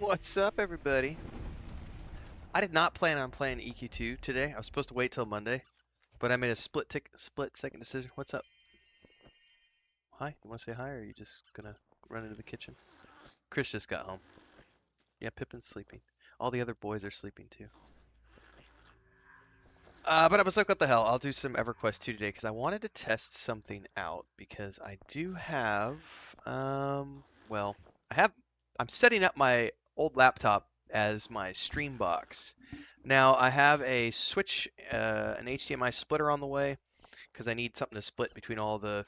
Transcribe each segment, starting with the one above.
What's up, everybody? I did not plan on playing EQ2 today. I was supposed to wait till Monday, but I made a split second decision. What's up? Hi, you want to say hi, or are you just gonna run into the kitchen? Chris just got home. Yeah, Pippin's sleeping. All the other boys are sleeping too. But I was like, what the hell? I'll do some EverQuest 2 today because I wanted to test something out because I do have, well, I have, I'm setting up my old laptop as my stream box. Now I have a switch, an HDMI splitter on the way because I need something to split between all the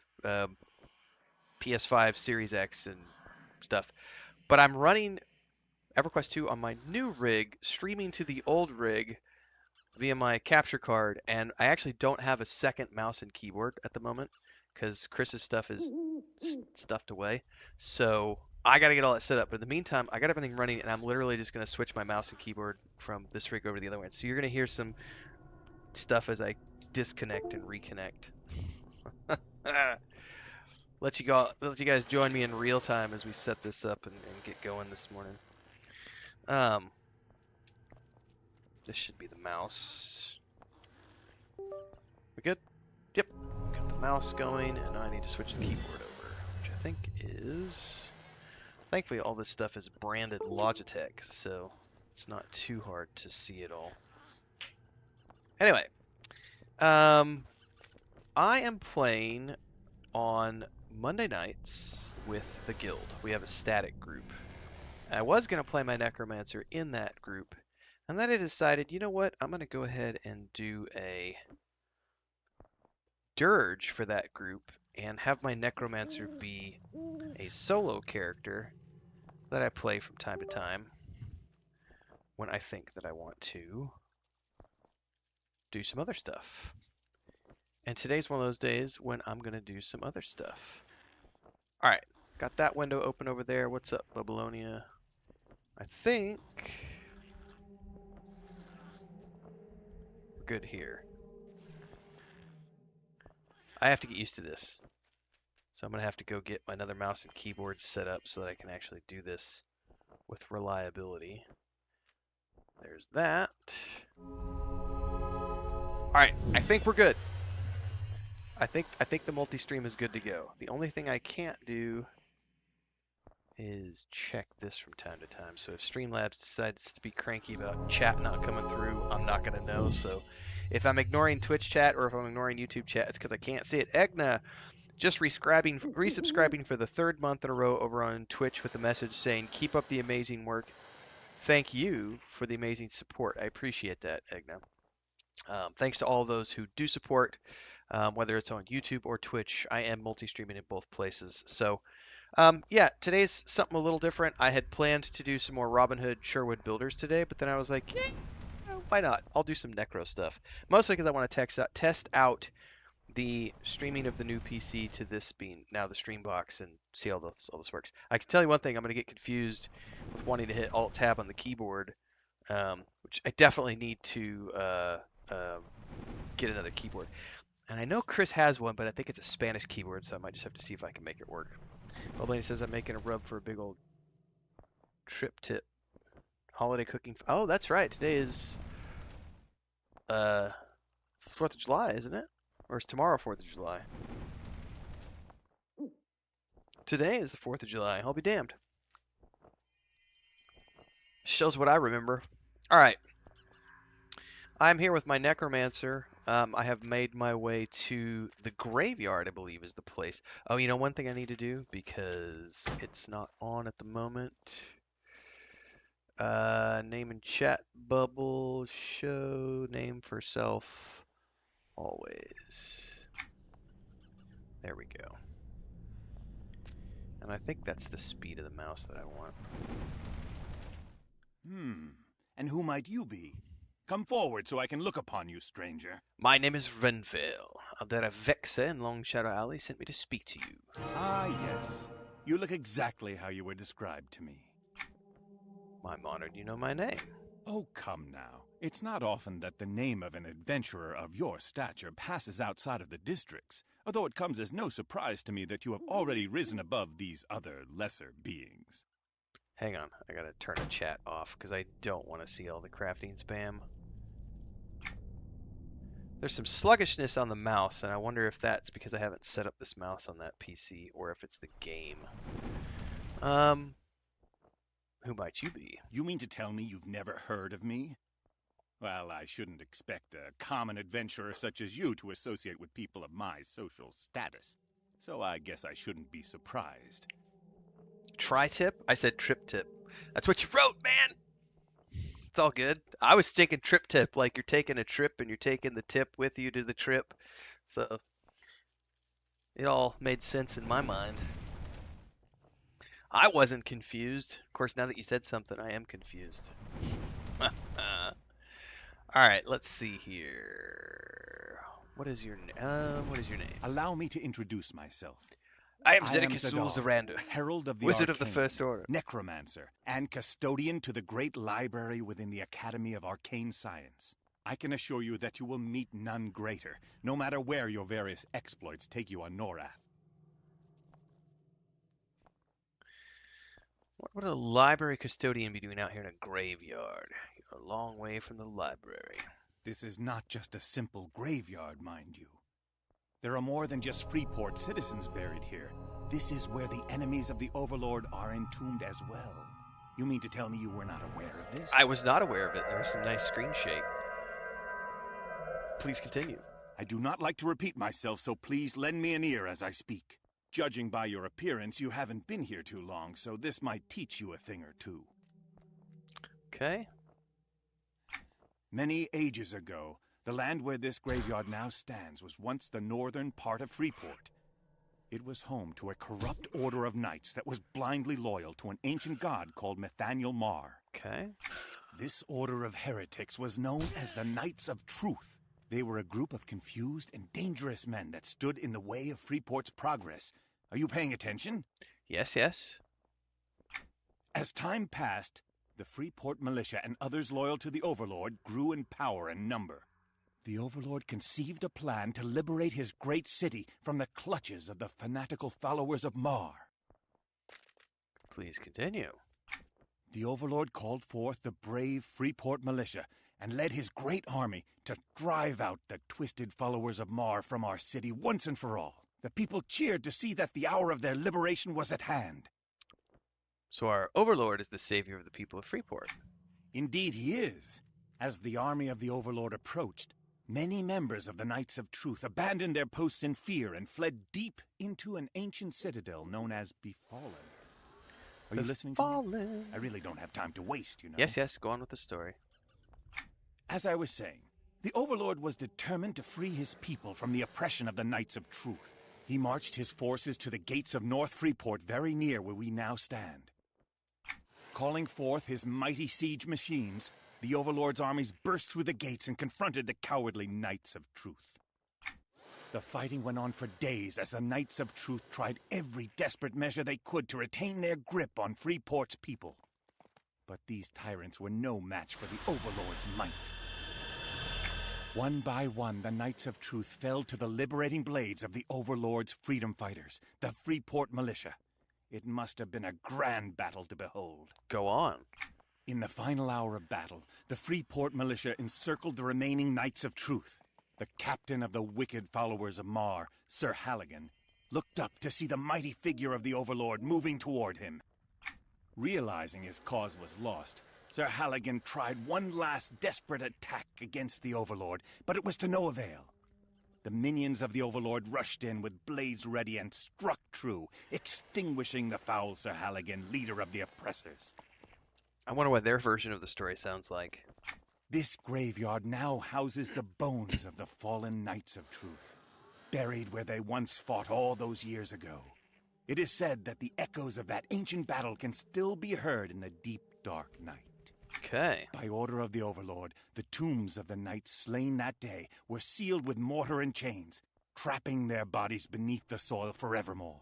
PS5 Series X and stuff. But I'm running EverQuest 2 on my new rig, streaming to the old rig via my capture card, and I actually don't have a second mouse and keyboard at the moment because Chris's stuff is stuffed away. So I got to get all that set up. But in the meantime, I got everything running, and I'm literally just going to switch my mouse and keyboard from this rig over to the other one. So you're going to hear some stuff as I disconnect and reconnect. Let you guys join me in real time as we set this up and get going this morning. This should be the mouse. We good? Yep. Got the mouse going, and now I need to switch the keyboard over, which I think is... Thankfully, all this stuff is branded Logitech, so it's not too hard to see it all. Anyway, I am playing on Monday nights with the guild. We have a static group. I was going to play my Necromancer in that group, and then I decided, you know what, I'm going to go ahead and do a dirge for that group and have my Necromancer be a solo character that I play from time to time when I think that I want to do some other stuff. And today's one of those days when I'm going to do some other stuff. Alright, got that window open over there. What's up, Babylonia? I think we're good here. I have to get used to this. So I'm going to have to go get another mouse and keyboard set up so that I can actually do this with reliability. There's that. Alright, I think we're good. I think the multi-stream is good to go. The only thing I can't do is check this from time to time. So if Streamlabs decides to be cranky about chat not coming through, I'm not going to know. So if I'm ignoring Twitch chat or if I'm ignoring YouTube chat, it's because I can't see it. Egna just resubscribing for the third month in a row over on Twitch with a message saying, keep up the amazing work. Thank you for the amazing support. I appreciate that, Egna. Thanks to all those who do support, whether it's on YouTube or Twitch. I am multi-streaming in both places. So, yeah, today's something a little different. I had planned to do some more Robin Hood Sherwood Builders today, but then I was like, why not? I'll do some Necro stuff. Mostly because I want to test out the streaming of the new PC to this being now the stream box and see how all this works. I can tell you one thing, I'm going to get confused with wanting to hit Alt-Tab on the keyboard, which I definitely need to get another keyboard. And I know Chris has one, but I think it's a Spanish keyboard, so I might just have to see if I can make it work. Blaney says I'm making a rub for a big old trip tip. Holiday cooking. Oh, that's right. Today is 4th of July, isn't it? Or is tomorrow 4th of July? Today is the 4th of July. I'll be damned. Shows what I remember. All right. I'm here with my Necromancer. I have made my way to the graveyard, I believe is the place. Oh, you know, one thing I need to do, because it's not on at the moment. Name and chat bubble, show name for self, always. There we go. And I think that's the speed of the mouse that I want. And who might you be? Come forward so I can look upon you, stranger. My name is Renfail. Aldera Vexa in Long Shadow Alley sent me to speak to you. Ah, yes. You look exactly how you were described to me. I'm honored you know my name. Oh, come now. It's not often that the name of an adventurer of your stature passes outside of the districts, although it comes as no surprise to me that you have already risen above these other lesser beings. Hang on, I gotta turn the chat off because I don't want to see all the crafting spam. There's some sluggishness on the mouse, and I wonder if that's because I haven't set up this mouse on that PC or if it's the game. Who might you be? You mean to tell me you've never heard of me? Well, I shouldn't expect a common adventurer such as you to associate with people of my social status. So I guess I shouldn't be surprised. Tri-tip? I said trip tip. That's what you wrote, man! It's all good. I was thinking trip tip, like you're taking a trip and you're taking the tip with you to the trip. So it all made sense in my mind. I wasn't confused. Of course, now that you said something, I am confused. All right, let's see here. What is your name? Allow me to introduce myself. I am I am Anashti Sul, Zatar, Herald of the Wizard of Arcane, the First Order, Necromancer, and custodian to the great library within the Academy of Arcane Science. I can assure you that you will meet none greater, no matter where your various exploits take you on Norath. What would a library custodian be doing out here in a graveyard? You're a long way from the library. This is not just a simple graveyard, mind you. There are more than just Freeport citizens buried here. This is where the enemies of the Overlord are entombed as well. You mean to tell me you were not aware of this? I was not aware of it. There was some nice screen shake. Please continue. I do not like to repeat myself, so please lend me an ear as I speak. Judging by your appearance, you haven't been here too long, so this might teach you a thing or two. Okay. Many ages ago, the land where this graveyard now stands was once the northern part of Freeport. It was home to a corrupt order of knights that was blindly loyal to an ancient god called Nathaniel Marr. Okay. This order of heretics was known as the Knights of Truth. They were a group of confused and dangerous men that stood in the way of Freeport's progress. Are you paying attention? Yes, yes. As time passed, the Freeport militia and others loyal to the Overlord grew in power and number. The Overlord conceived a plan to liberate his great city from the clutches of the fanatical followers of Marr. Please continue. The Overlord called forth the brave Freeport militia and led his great army to drive out the twisted followers of Marr from our city once and for all. The people cheered to see that the hour of their liberation was at hand. So our Overlord is the savior of the people of Freeport. Indeed he is. As the army of the Overlord approached, many members of the Knights of Truth abandoned their posts in fear and fled deep into an ancient citadel known as Befallen. Are you listening to me? I really don't have time to waste, you know. Yes, yes, go on with the story. As I was saying, the Overlord was determined to free his people from the oppression of the Knights of Truth. He marched his forces to the gates of North Freeport, very near where we now stand. Calling forth his mighty siege machines, the Overlord's armies burst through the gates and confronted the cowardly Knights of Truth. The fighting went on for days as the Knights of Truth tried every desperate measure they could to retain their grip on Freeport's people. But these tyrants were no match for the Overlord's might. One by one, the Knights of Truth fell to the liberating blades of the Overlord's freedom fighters, the Freeport militia. It must have been a grand battle to behold. Go on. In the final hour of battle, the Freeport militia encircled the remaining Knights of Truth. The captain of the wicked followers of Marr, Sir Hallagan, looked up to see the mighty figure of the Overlord moving toward him. Realizing his cause was lost, Sir Hallagan tried one last desperate attack against the Overlord, but it was to no avail. The minions of the Overlord rushed in with blades ready and struck true, extinguishing the foul Sir Hallagan, leader of the oppressors. I wonder what their version of the story sounds like. This graveyard now houses the bones of the fallen Knights of Truth, buried where they once fought all those years ago. It is said that the echoes of that ancient battle can still be heard in the deep, dark night. Okay. By order of the Overlord, the tombs of the knights slain that day were sealed with mortar and chains, trapping their bodies beneath the soil forevermore.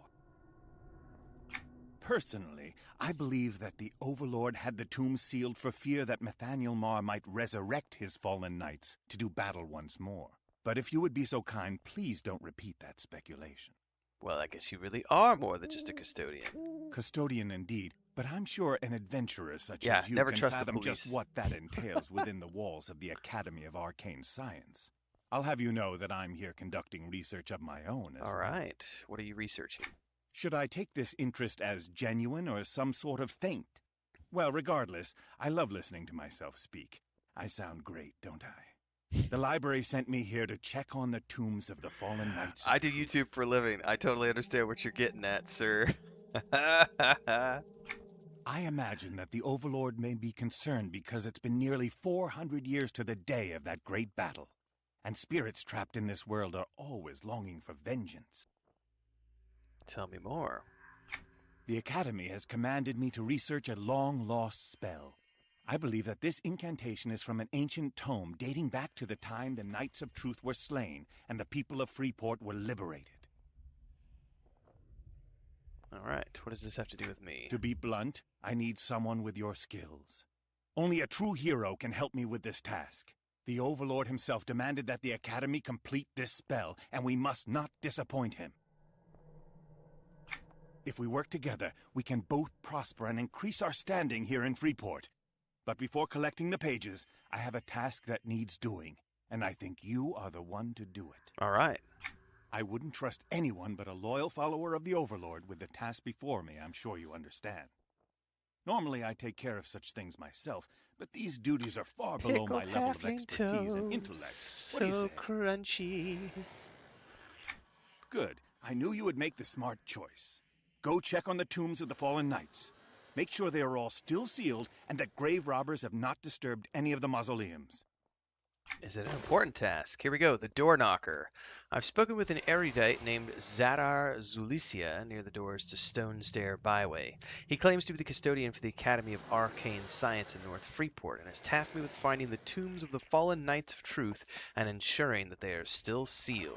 Personally, I believe that the Overlord had the tombs sealed for fear that Nathaniel Marr might resurrect his fallen knights to do battle once more. But if you would be so kind, please don't repeat that speculation. Well, I guess you really are more than just a custodian. Custodian indeed, But I'm sure an adventurer such Yeah, as you never can trust the fathom just police. what that entails within the walls of the Academy of Arcane Science. I'll have you know that I'm here conducting research of my own as All well. right. What are you researching? Should I take this interest as genuine or some sort of feint? Well, regardless, I love listening to myself speak. I sound great, don't I? The library sent me here to check on the tombs of the fallen knights. I do YouTube for a living. I totally understand what you're getting at, sir. I imagine that the Overlord may be concerned because it's been nearly 400 years to the day of that great battle, and spirits trapped in this world are always longing for vengeance. Tell me more. The Academy has commanded me to research a long-lost spell. I believe that this incantation is from an ancient tome dating back to the time the Knights of Truth were slain and the people of Freeport were liberated. All right. What does this have to do with me? To be blunt, I need someone with your skills. Only a true hero can help me with this task. The Overlord himself demanded that the Academy complete this spell, and we must not disappoint him. If we work together, we can both prosper and increase our standing here in Freeport. But before collecting the pages, I have a task that needs doing, and I think you are the one to do it. All right. I wouldn't trust anyone but a loyal follower of the Overlord with the task before me, I'm sure you understand. Normally I take care of such things myself, but these duties are far below my level of expertise and intellect. What do you So say? crunchy. Good. I knew you would make the smart choice. Go check on the tombs of the fallen knights. Make sure they are all still sealed and that grave robbers have not disturbed any of the mausoleums. Is it an important task? Here we go. The door knocker. I've spoken with an erudite named Zatar Zulisia near the doors to Stone Stair Byway. He claims to be the custodian for the Academy of Arcane Science in North Freeport and has tasked me with finding the tombs of the fallen Knights of Truth and ensuring that they are still sealed.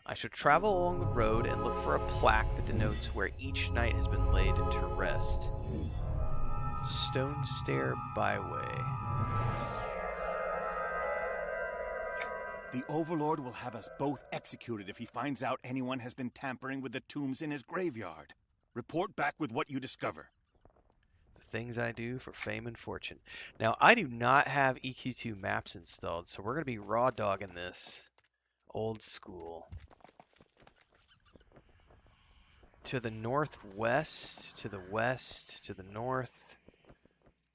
I should travel along the road and look for a plaque that denotes where each knight has been laid to rest. Stone Stair Byway. The Overlord will have us both executed if he finds out anyone has been tampering with the tombs in his graveyard. Report back with what you discover. The things I do for fame and fortune. Now, I do not have EQ2 maps installed, so we're going to be raw dogging this. Old school. To the northwest, to the west, to the north,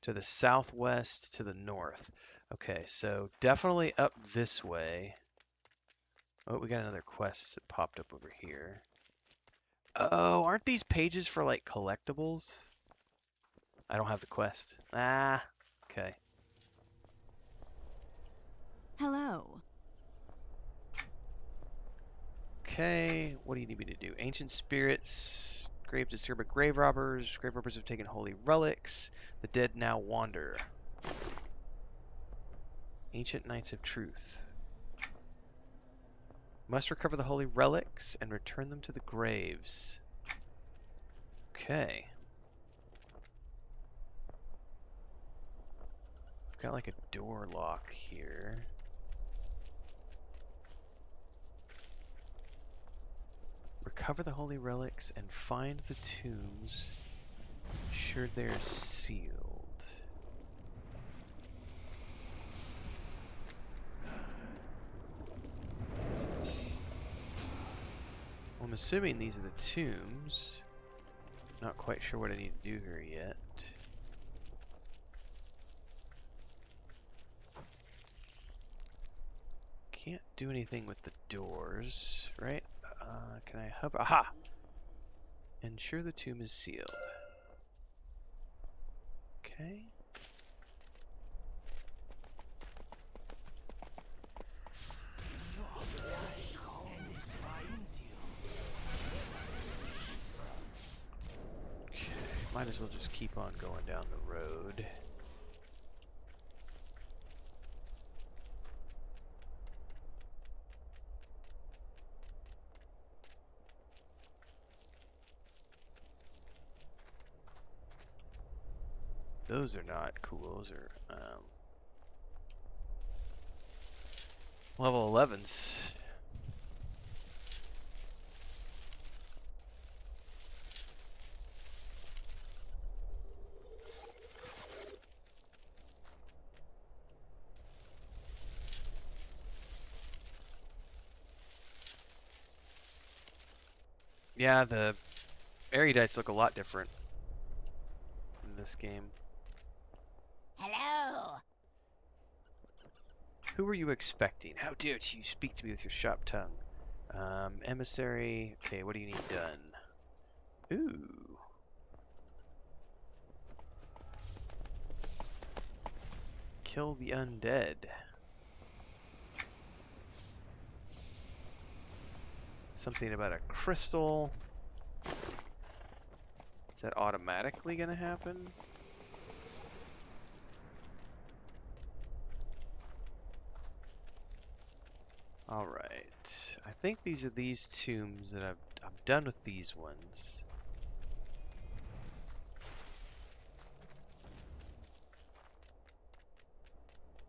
to the southwest, to the north. Okay, so definitely up this way. Oh, we got another quest that popped up over here. Oh, aren't these pages for like collectibles? I don't have the quest. Ah, okay. Hello. Okay, what do you need me to do? Ancient spirits, grave disturber grave robbers. Grave robbers have taken holy relics. The dead now wander. Ancient Knights of Truth. Must recover the holy relics and return them to the graves. Okay. I've got like a door lock here. Recover the holy relics and find the tombs. Sure they're sealed. Well, I'm assuming these are the tombs. Not quite sure what I need to do here yet. Can't do anything with the doors, right? Can I hover? Aha! Ensure the tomb is sealed. Okay. Okay, might as well just keep on going down the road. Those are not cool. Those are level 11s. Yeah, the erudites look a lot different in this game. Hello. Who were you expecting? How dare you speak to me with your sharp tongue? Emissary. Okay, what do you need done? Ooh. Kill the undead. Something about a crystal. Is that automatically gonna happen? Alright. I think these are these tombs that I'm done with these ones.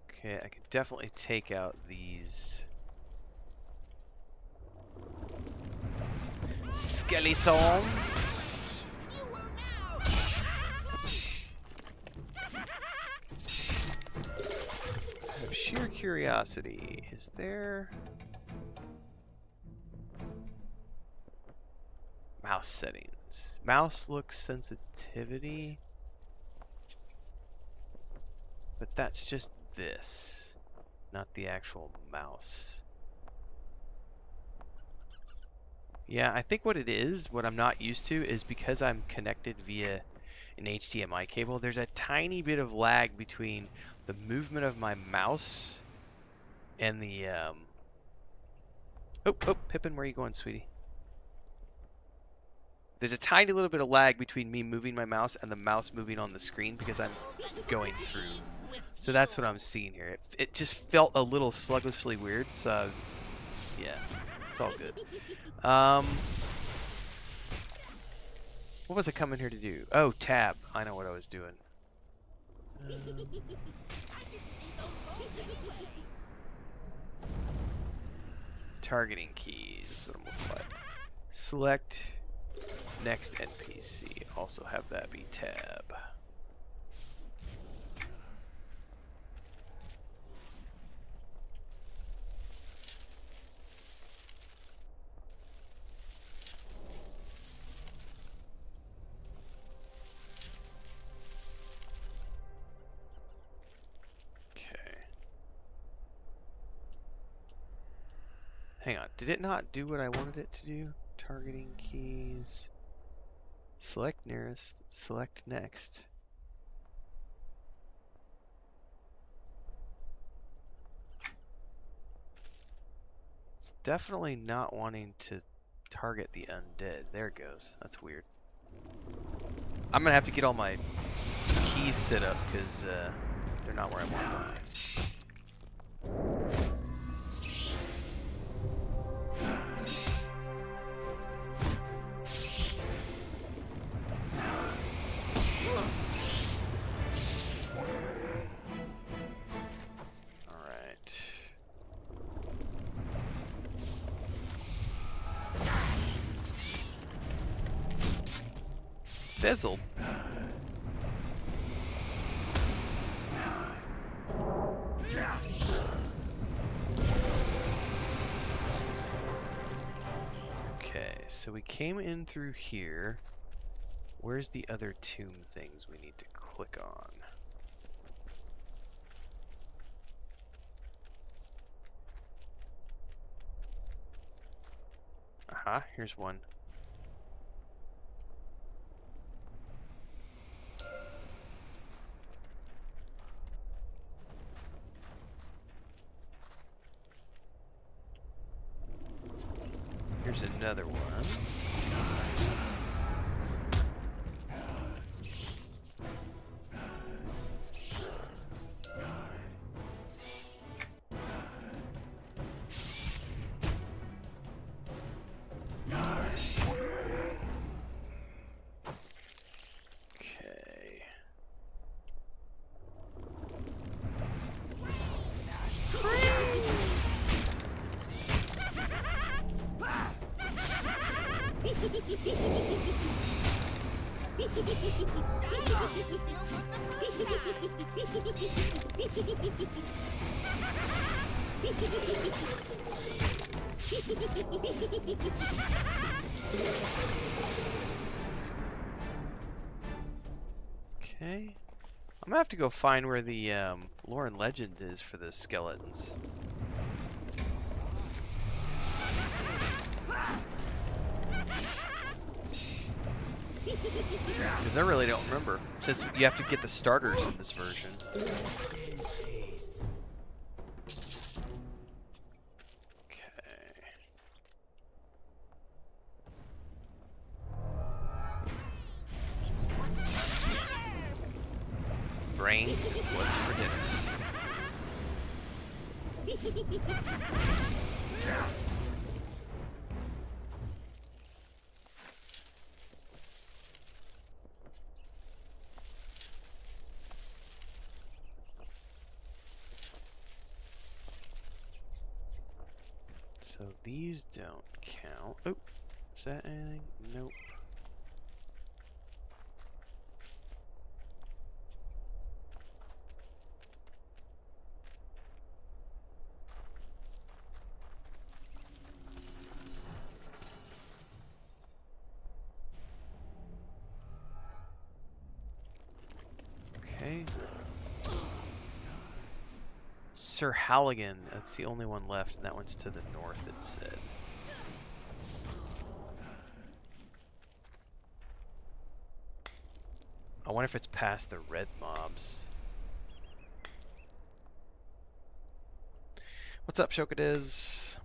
Okay, I could definitely take out these skeletons. Out of sheer curiosity, is there mouse settings? Mouse look sensitivity, but that's just this, not the actual mouse. Yeah, I think what it is, what I'm not used to, is because I'm connected via an HDMI cable, there's a tiny bit of lag between the movement of my mouse and the oh, Pippin, where are you going, sweetie? There's a tiny little bit of lag between me moving my mouse and the mouse moving on the screen because I'm going through. So that's what I'm seeing here. It just felt a little sluggishly weird, so yeah, it's all good. What was I coming here to do? Oh, tab. I know what I was doing. Targeting keys. What I'm looking like. Select next NPC. Also have that be tab. Hang on, did it not do what I wanted it to do? Targeting keys. Select nearest, select next. It's definitely not wanting to target the undead. There it goes. That's weird. I'm gonna have to get all my keys set up because they're not where I want them. Fizzled. Okay, so we came in through here. Where's the other tomb things we need to click on? Aha, here's one. Here's another one. Okay. I'm gonna have to go find where the lore and legend is for the skeletons. Because I really don't remember, since you have to get the starters in this version. Okay. Brains, it's what's for dinner. So these don't count. Oh, is that anything? Nope. Okay. Sir Hallagan, that's the only one left, and that one's to the north, it said. I wonder if it's past the red mobs. What's up, Shokadiz?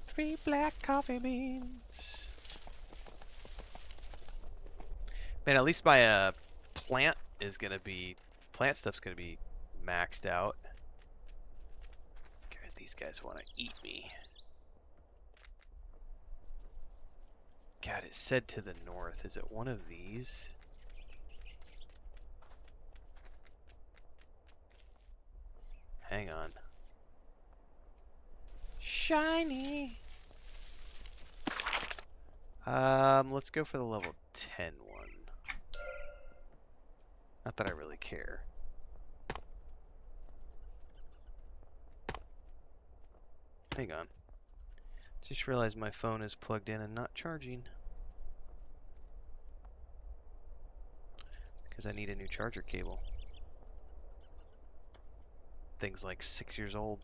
Three black coffee beans. Man, at least my plant stuff's gonna be maxed out. God, these guys want to eat me. God, it said to the north. Is it one of these? Hang on. Shiny. Let's go for the level 10 one. Not that I really care. Hang on. Just realized my phone is plugged in and not charging. Because I need a new charger cable. Thing's like 6 years old.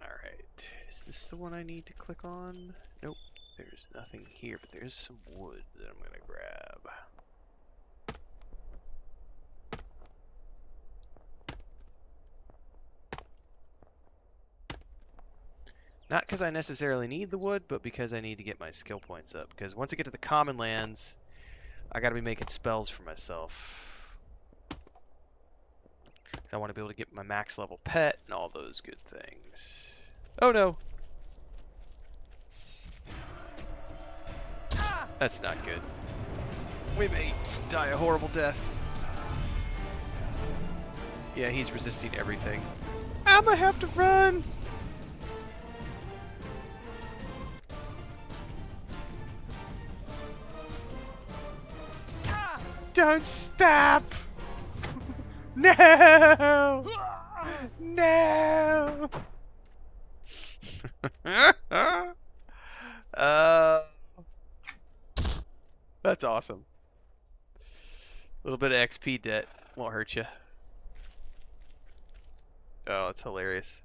Alright, is this the one I need to click on? Nope, there's nothing here, but there's some wood that I'm gonna grab. Not because I necessarily need the wood, but because I need to get my skill points up. Because once I get to the common lands, I gotta be making spells for myself. I want to be able to get my max level pet and all those good things. Oh no! That's not good. We may die a horrible death. Yeah, he's resisting everything. I'ma have to run! Don't stop! No! No! That's awesome. A little bit of XP debt won't hurt you. Oh, it's hilarious.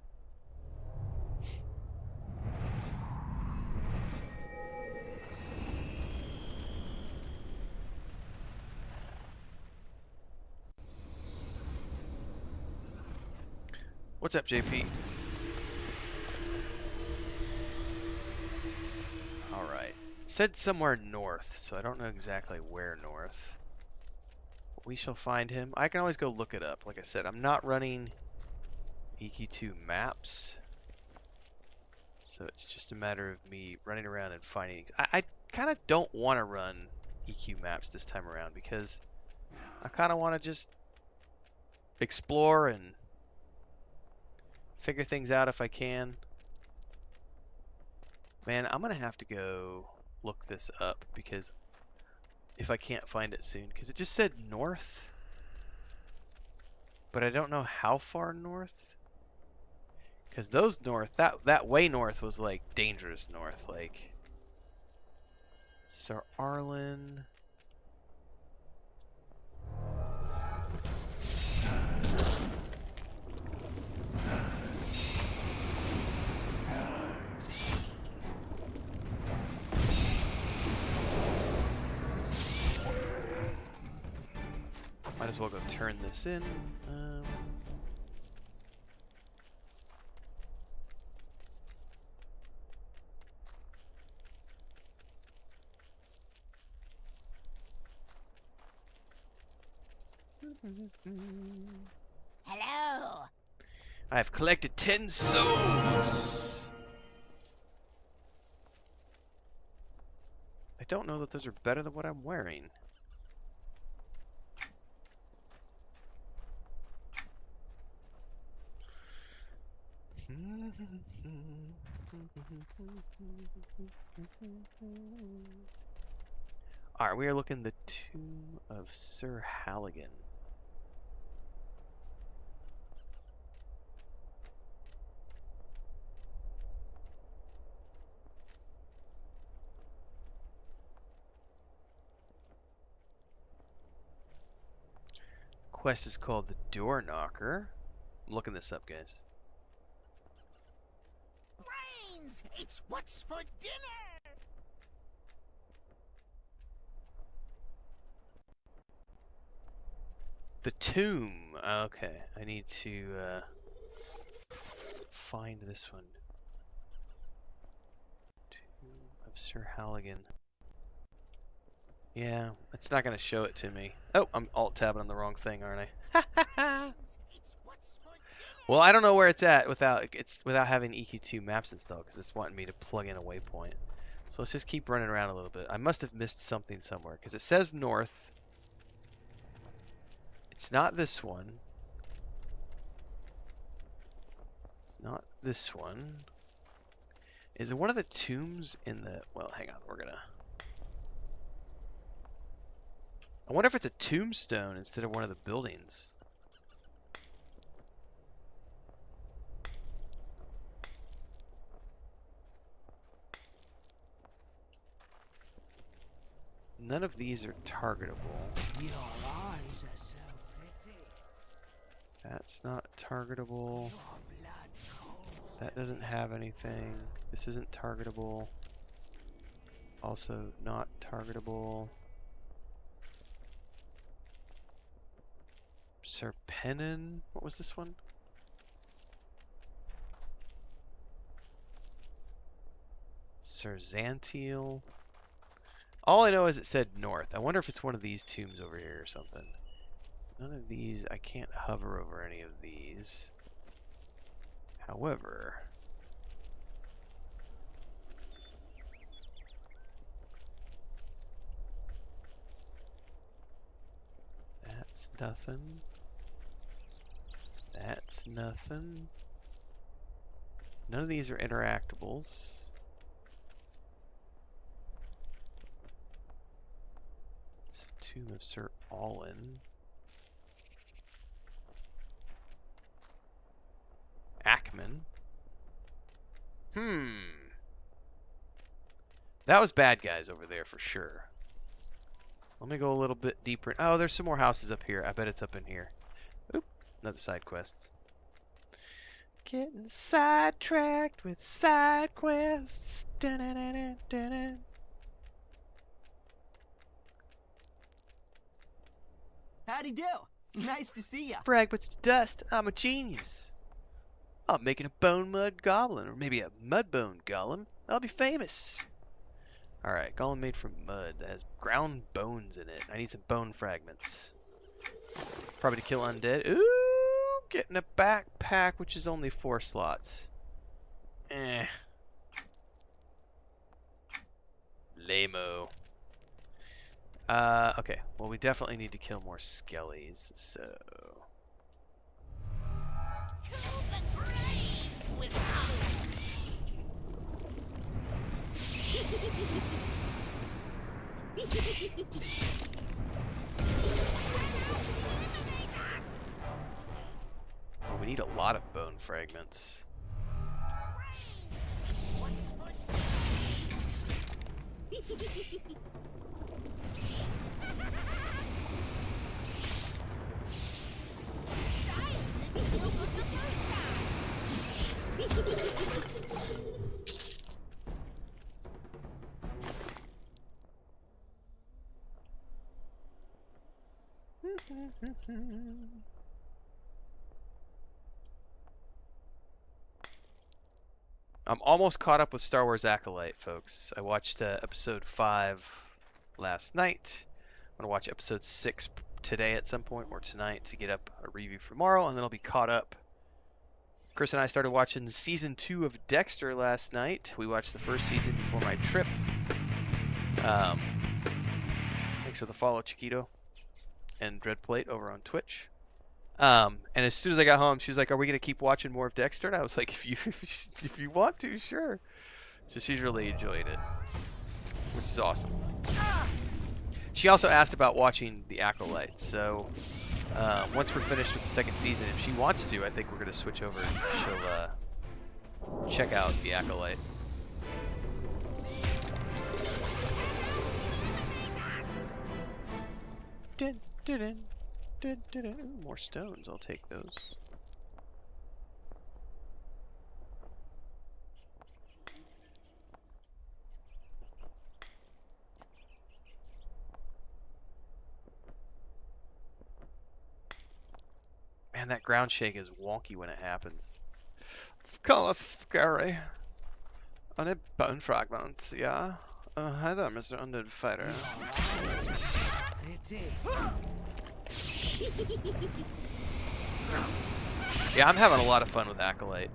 What's up, JP? Alright. Said somewhere north, so I don't know exactly where north. We shall find him. I can always go look it up. Like I said, I'm not running EQ2 maps. So it's just a matter of me running around and finding... kind of don't want to run EQ maps this time around because I kind of want to just explore and figure things out if I can. Man, I'm gonna have to go look this up because if I can't find it soon, because it just said north, but I don't know how far north. Because those north, that way north was like dangerous north, like Sir Arlen. Might as well go turn this in. Hello. I have collected 10 souls. I don't know that those are better than what I'm wearing. Alright, we are looking the Tomb of Sir Hallagan. Quest is called the Door Knocker. I'm looking this up, guys. Brains! It's what's for dinner! The Tomb. Okay, I need to find this one. Tomb of Sir Hallagan. Yeah, it's not going to show it to me. Oh, I'm alt-tabbing on the wrong thing, aren't I? Well, I don't know where it's at without having EQ2 maps installed because it's wanting me to plug in a waypoint. So let's just keep running around a little bit. I must have missed something somewhere because it says north. It's not this one. It's not this one. Is it one of the tombs in the... Well, hang on. We're gonna... I wonder if it's a tombstone instead of one of the buildings. None of these are targetable. Your eyes are so pretty. That's not targetable. Your blood cold. That doesn't have anything. This isn't targetable. Also not targetable. Sir Pennon? What was this one? Sir Zantiel? All I know is it said north. I wonder if it's one of these tombs over here or something. None of these, I can't hover over any of these. However, that's nothing. That's nothing. None of these are interactables. It's a Tomb of Sir Allen. Ackman. That was bad guys over there for sure. Let me go a little bit deeper. Oh, there's some more houses up here. I bet it's up in here. Oop, another side quest. Getting sidetracked with side quests. Dun-dun-dun-dun-dun. Howdy do. Nice to see ya. Fragments to dust. I'm a genius. I'm making a bone mud goblin, or maybe a mud bone golem. I'll be famous. Alright, golem made from mud that has ground bones in it. I need some bone fragments. Probably to kill undead. Ooh, getting a backpack, which is only 4 slots. Lame-o. Okay. Well, we definitely need to kill more skellies, so... Oh, we need a lot of bone fragments. I'm almost caught up with Star Wars Acolyte, folks. I watched episode 5 last night. I'm going to watch episode 6 today at some point, or tonight, to get up a review for tomorrow, and then I'll be caught up. Chris and I started watching season 2 of Dexter last night. We watched the first season before my trip. Thanks for the follow, Chiquito and Dreadplate over on Twitch. And as soon as I got home, she was like, "Are we gonna keep watching more of Dexter?" And I was like, "If you want to, sure." So she's really enjoyed it, which is awesome. She also asked about watching The Acolyte. So once we're finished with the second season, if she wants to, I think we're gonna switch over and she'll check out The Acolyte. Ooh, more stones. I'll take those. Man, that ground shake is wonky when it happens. It's kind of scary. I need bone fragments, yeah. Hi there, Mr. Undead Fighter. Yeah, I'm having a lot of fun with Acolyte.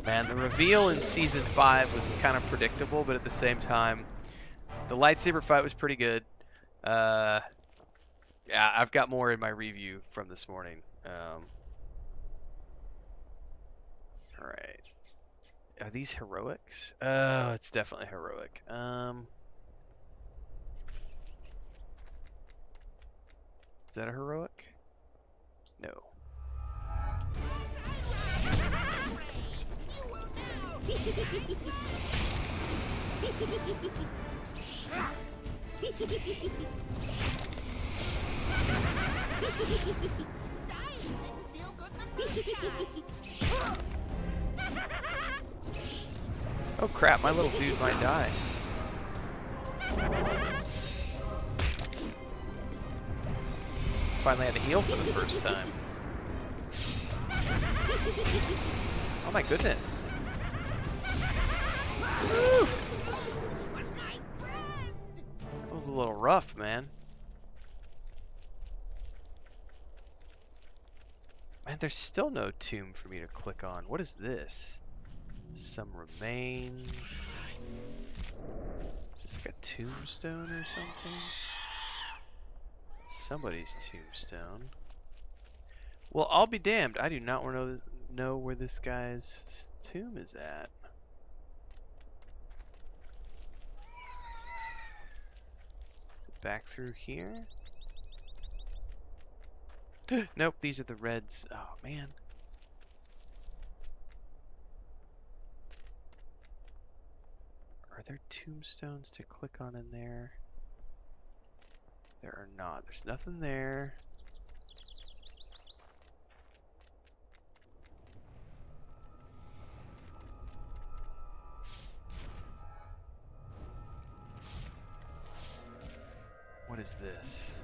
Man, the reveal in Season 5 was kind of predictable, but at the same time, the lightsaber fight was pretty good. Yeah, I've got more in my review from this morning. Alright. Are these heroics? Oh, it's definitely heroic. Is that a heroic? No. Oh crap, my little dude might die. Finally had to heal for the first time. Oh my goodness. Woo! That was a little rough, man. Man, there's still no tomb for me to click on. What is this? Some remains. Is this like a tombstone or something? Somebody's tombstone. Well, I'll be damned. I do not want to know where this guy's tomb is at. Back through here? Nope, these are the reds. Oh, man. Are there tombstones to click on in there? There are not. There's nothing there. What is this?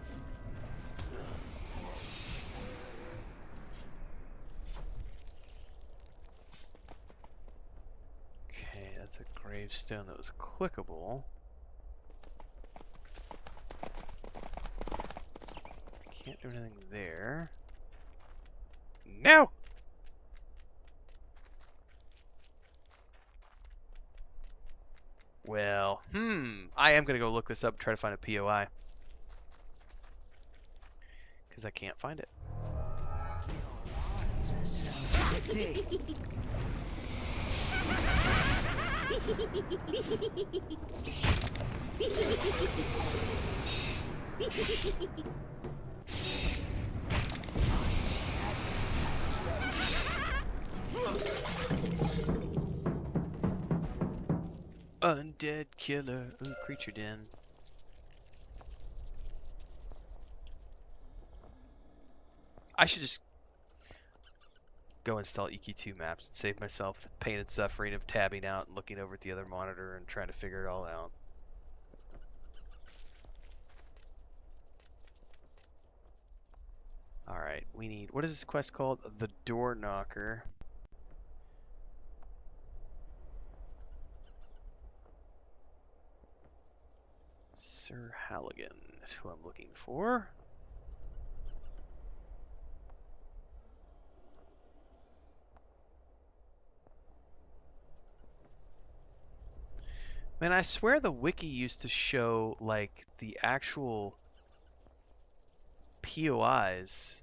Okay, that's a gravestone that was clickable. Can't do anything there. No! Well, I am going to go look this up and try to find a POI. Because I can't find it. Undead killer. Ooh, creature den. I should just go install EQ2 maps and save myself the pain and suffering of tabbing out and looking over at the other monitor and trying to figure it all out. Alright, we need... What is this quest called? The Door Knocker. Sir Hallagan is who I'm looking for. Man, I swear the wiki used to show, like, the actual POIs,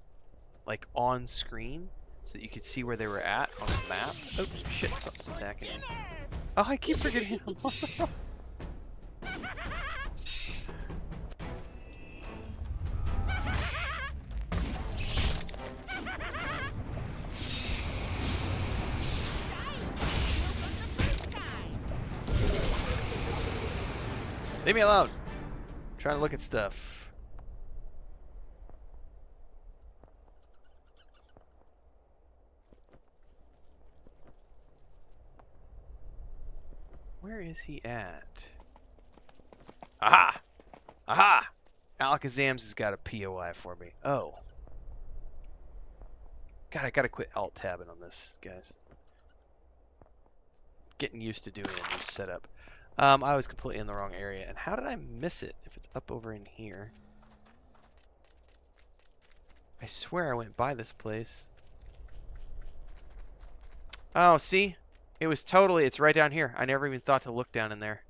like, on screen, so that you could see where they were at on the map. Oh, shit, something's attacking me. Oh, I keep forgetting I'm on the road. Leave me alone. I'm trying to look at stuff. Where is he at? Aha! Aha! Alakazam's has got a POI for me. Oh. God, I gotta quit alt-tabbing on this, guys. Getting used to doing a new setup. I was completely in the wrong area. And how did I miss it if it's up over in here? I swear I went by this place. Oh, see? It was totally, it's right down here. I never even thought to look down in there.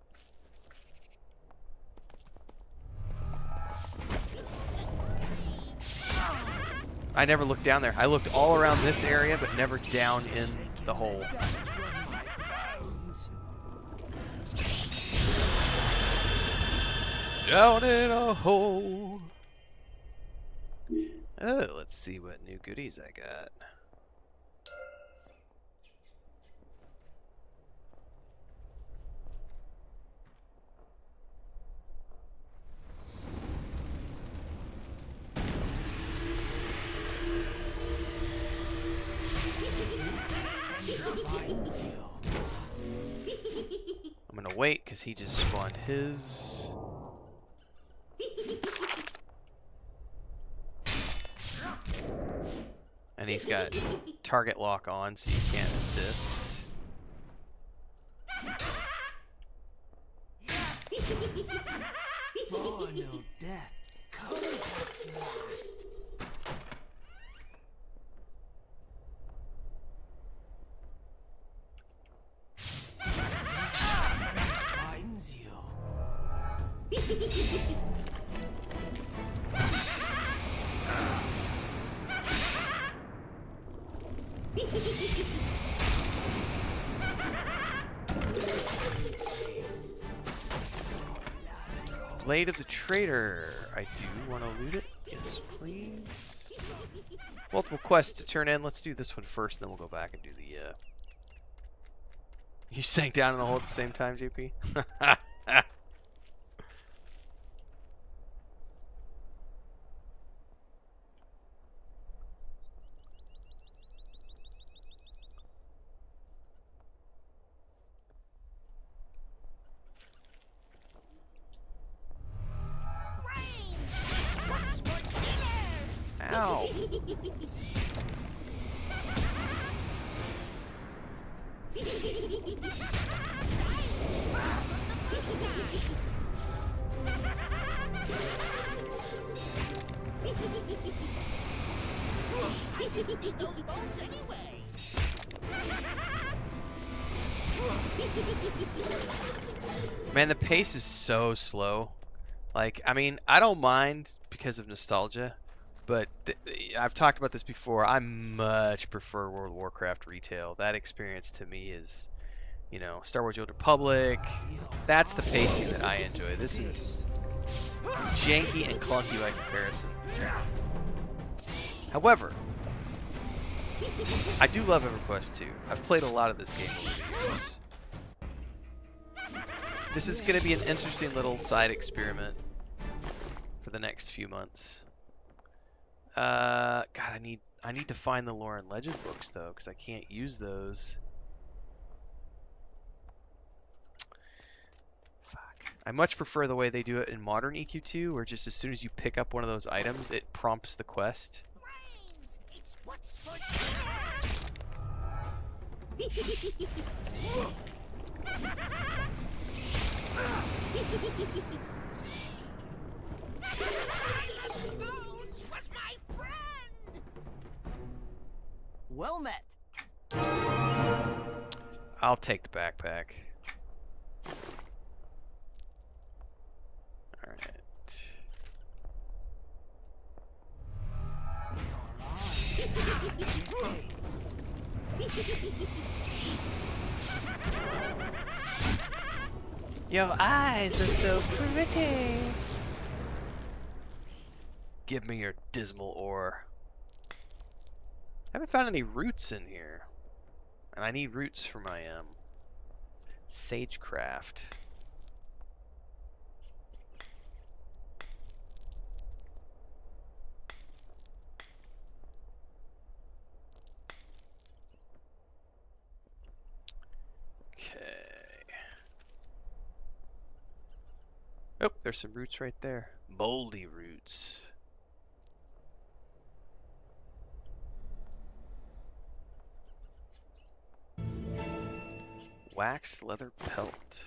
I never looked down there. I looked all around this area, but never down in the hole. Down in a hole. Oh, let's see what new goodies I got. I'm gonna wait because he just spawned his. And he's got target lock on, so you can't assist. Oh, no death comes at last. Finds you. Blade of the Traitor. I do want to loot it. Yes, please. Multiple quests to turn in. Let's do this one first, and then we'll go back and do the. You sank down in the hole at the same time, JP? Ow! I didn't need those bones anyway. Man, the pace is so slow. Like, I mean, I don't mind because of nostalgia, but I've talked about this before. I much prefer World of Warcraft retail. That experience to me is, you know, Star Wars: The Old Republic. That's the pacing that I enjoy. This is janky and clunky by comparison. However, I do love EverQuest 2. I've played a lot of this game over the years. This is going to be an interesting little side experiment for the next few months. God, I need to find the lore and legend books though, because I can't use those. Fuck. I much prefer the way they do it in modern EQ2, where just as soon as you pick up one of those items, it prompts the quest. Brains, it's what's for Bones was my friend. Well met. I'll take the backpack. Alright. Your eyes are so pretty. Give me your dismal ore. I haven't found any roots in here. And I need roots for my sagecraft. Okay. Oh, there's some roots right there. Moldy roots. Waxed leather pelt.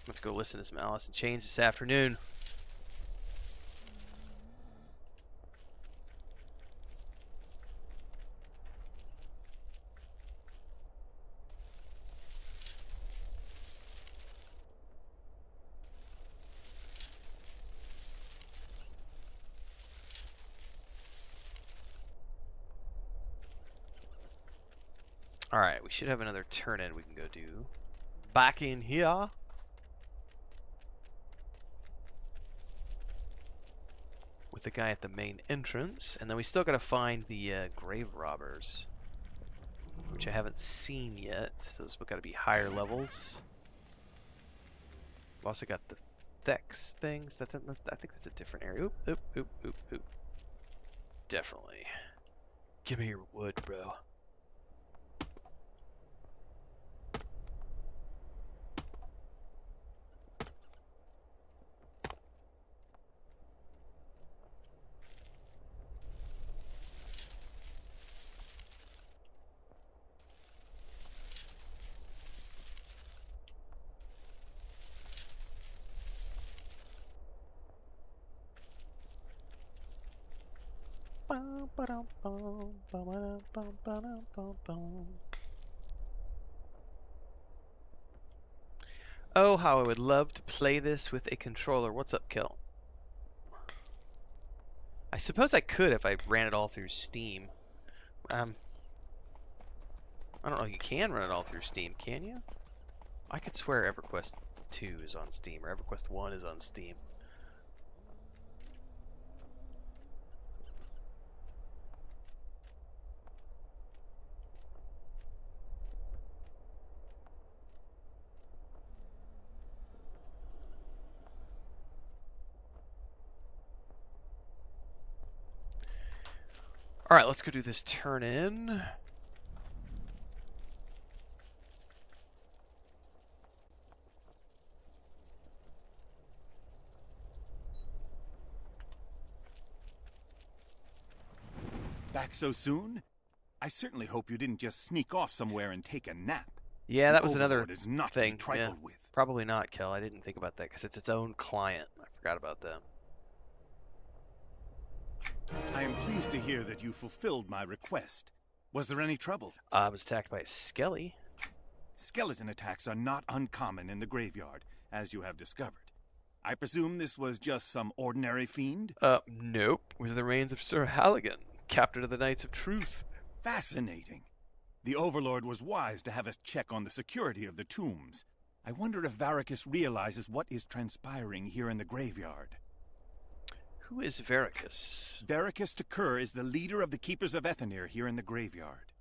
Let's go listen to some Alice in Chains this afternoon. Alright, we should have another turn in we can go do. Back in here. With the guy at the main entrance. And then we still gotta find the grave robbers. Which I haven't seen yet. So those gotta be higher levels. We've also got the Thex things. I think that's a different area. Oop. Definitely. Give me your wood, bro. Oh, how I would love to play this with a controller. What's up, Kel? I suppose I could if I ran it all through Steam. I don't know if you can run it all through Steam, can you? I could swear EverQuest 2 is on Steam, or EverQuest 1 is on Steam. Alright, let's go do this turn in. Back so soon? I certainly hope you didn't just sneak off somewhere and take a nap. Yeah, that The was another Overlord is not to be thing. trifled Yeah. with. Probably not, Kel. I didn't think about that because it's its own client. I forgot about that. I am pleased to hear that you fulfilled my request. Was there any trouble? I was attacked by a skelly. Skeleton attacks are not uncommon in the graveyard, as you have discovered. I presume this was just some ordinary fiend? Nope. It was the remains of Sir Hallagan, captain of the Knights of Truth. Fascinating. The Overlord was wise to have us check on the security of the tombs. I wonder if Varicus realizes what is transpiring here in the graveyard. Who is Veracus? Varicus Takur is the leader of the Keepers of Ethanir here in the graveyard.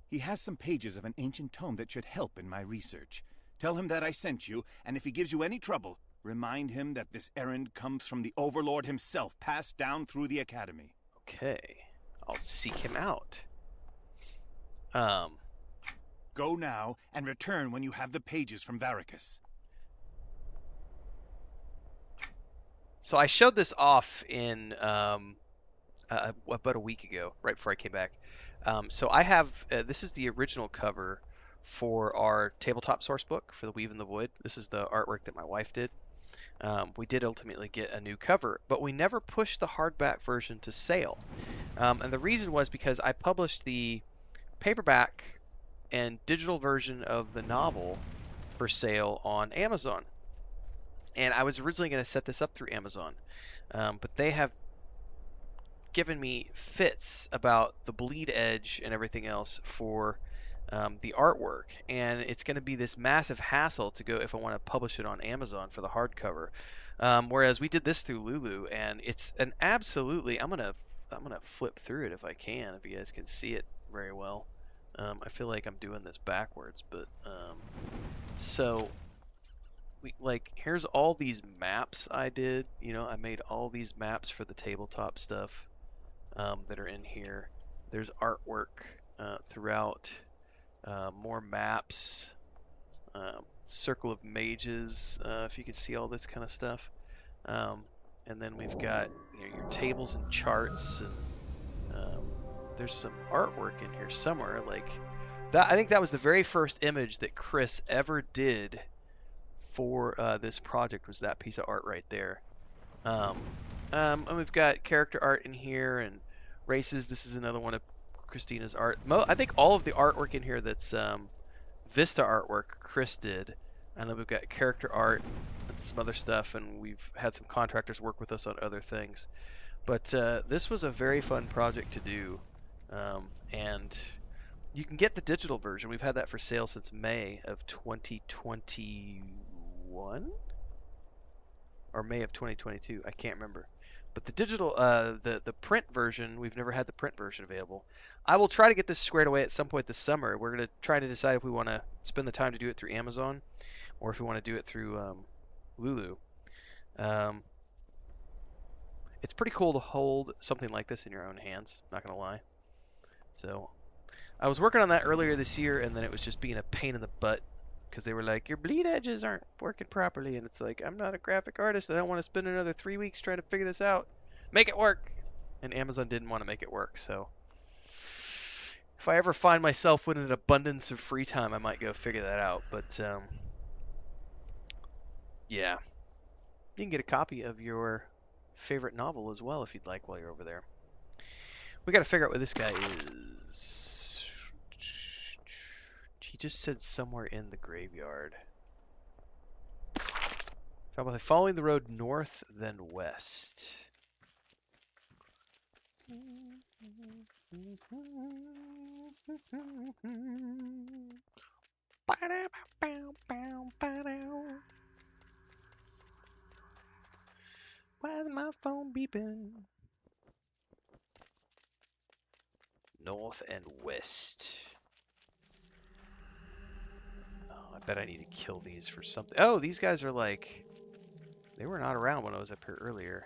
He has some pages of an ancient tome that should help in my research. Tell him that I sent you, and if he gives you any trouble, remind him that this errand comes from the Overlord himself, passed down through the Academy. Okay. I'll seek him out. Go now, and return when you have the pages from Varicus. So I showed this off in about a week ago, right before I came back. So I have this is the original cover for our tabletop source book for the Weave in the Void. This is the artwork that my wife did. We did ultimately get a new cover, but we never pushed the hardback version to sale. And the reason was because I published the paperback and digital version of the novel for sale on Amazon. And I was originally going to set this up through Amazon, but they have given me fits about the bleed edge and everything else for the artwork, and it's going to be this massive hassle to go if I want to publish it on Amazon for the hardcover. Whereas we did this through Lulu, and it's an absolutely. I'm gonna flip through it if I can, if you guys can see it very well. I feel like I'm doing this backwards, but so. Here's all these maps I did. I made all these maps for the tabletop stuff that are in here. There's artwork throughout, more maps, circle of mages, if you can see all this kind of stuff. And then we've got your tables and charts, and there's some artwork in here somewhere. Like that, I think that was the very first image that Chris ever did for this project, was that piece of art right there. And we've got character art in here and races. This is another one of Christina's art. I think all of the artwork in here that's Vista artwork Chris did, and then we've got character art and some other stuff, and we've had some contractors work with us on other things. But this was a very fun project to do, and you can get the digital version. We've had that for sale since May of 2021 or May of 2022. I can't remember. But the digital, the print version, we've never had the print version available. I will try to get this squared away at some point this summer. We're going to try to decide if we want to spend the time to do it through Amazon or if we want to do it through Lulu. It's pretty cool to hold something like this in your own hands, not going to lie. So I was working on that earlier this year, and then it was just being a pain in the butt because they were like, your bleed edges aren't working properly. And it's like, I'm not a graphic artist. I don't want to spend another 3 weeks trying to figure this out. Make it work. And Amazon didn't want to make it work. So if I ever find myself with an abundance of free time, I might go figure that out. But yeah, you can get a copy of your favorite novel as well if you'd like while you're over there. We got to figure out where this guy is. He just said somewhere in the graveyard. Following the road north, then west. Why's my phone beeping? North and west. Oh, I bet I need to kill these for something. Oh, these guys are like... They were not around when I was up here earlier.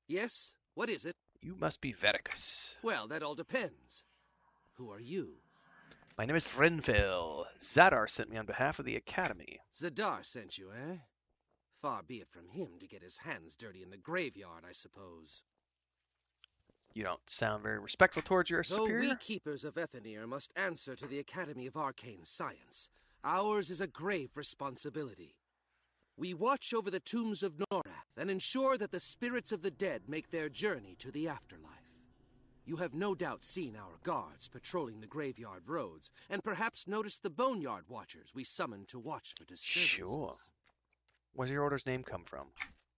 Yes? What is it? You must be Veracus. Well, that all depends. Who are you? My name is Renfail. Zatar sent me on behalf of the Academy. Zatar sent you, eh? Far be it from him to get his hands dirty in the graveyard, I suppose. You don't sound very respectful towards your superior. We keepers of Ethanir must answer to the Academy of Arcane Science. Ours is a grave responsibility. We watch over the tombs of Norath and ensure that the spirits of the dead make their journey to the afterlife. You have no doubt seen our guards patrolling the graveyard roads, and perhaps noticed the boneyard watchers we summoned to watch for disturbances. Sure. Where's your order's name come from?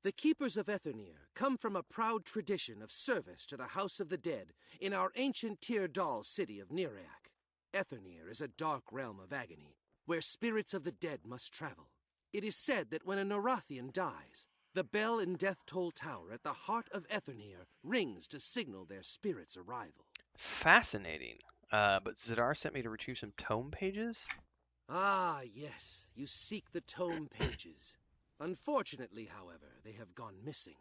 The Keepers of Etherneer come from a proud tradition of service to the House of the Dead in our ancient Tyrdal city of Nereak. Etherneer is a dark realm of agony, where spirits of the dead must travel. It is said that when a Norathian dies, the bell in Death Toll Tower at the heart of Etherneer rings to signal their spirit's arrival. Fascinating. But Zatar sent me to retrieve some tome pages? Ah, yes, you seek the tome pages. Unfortunately, however, they have gone missing.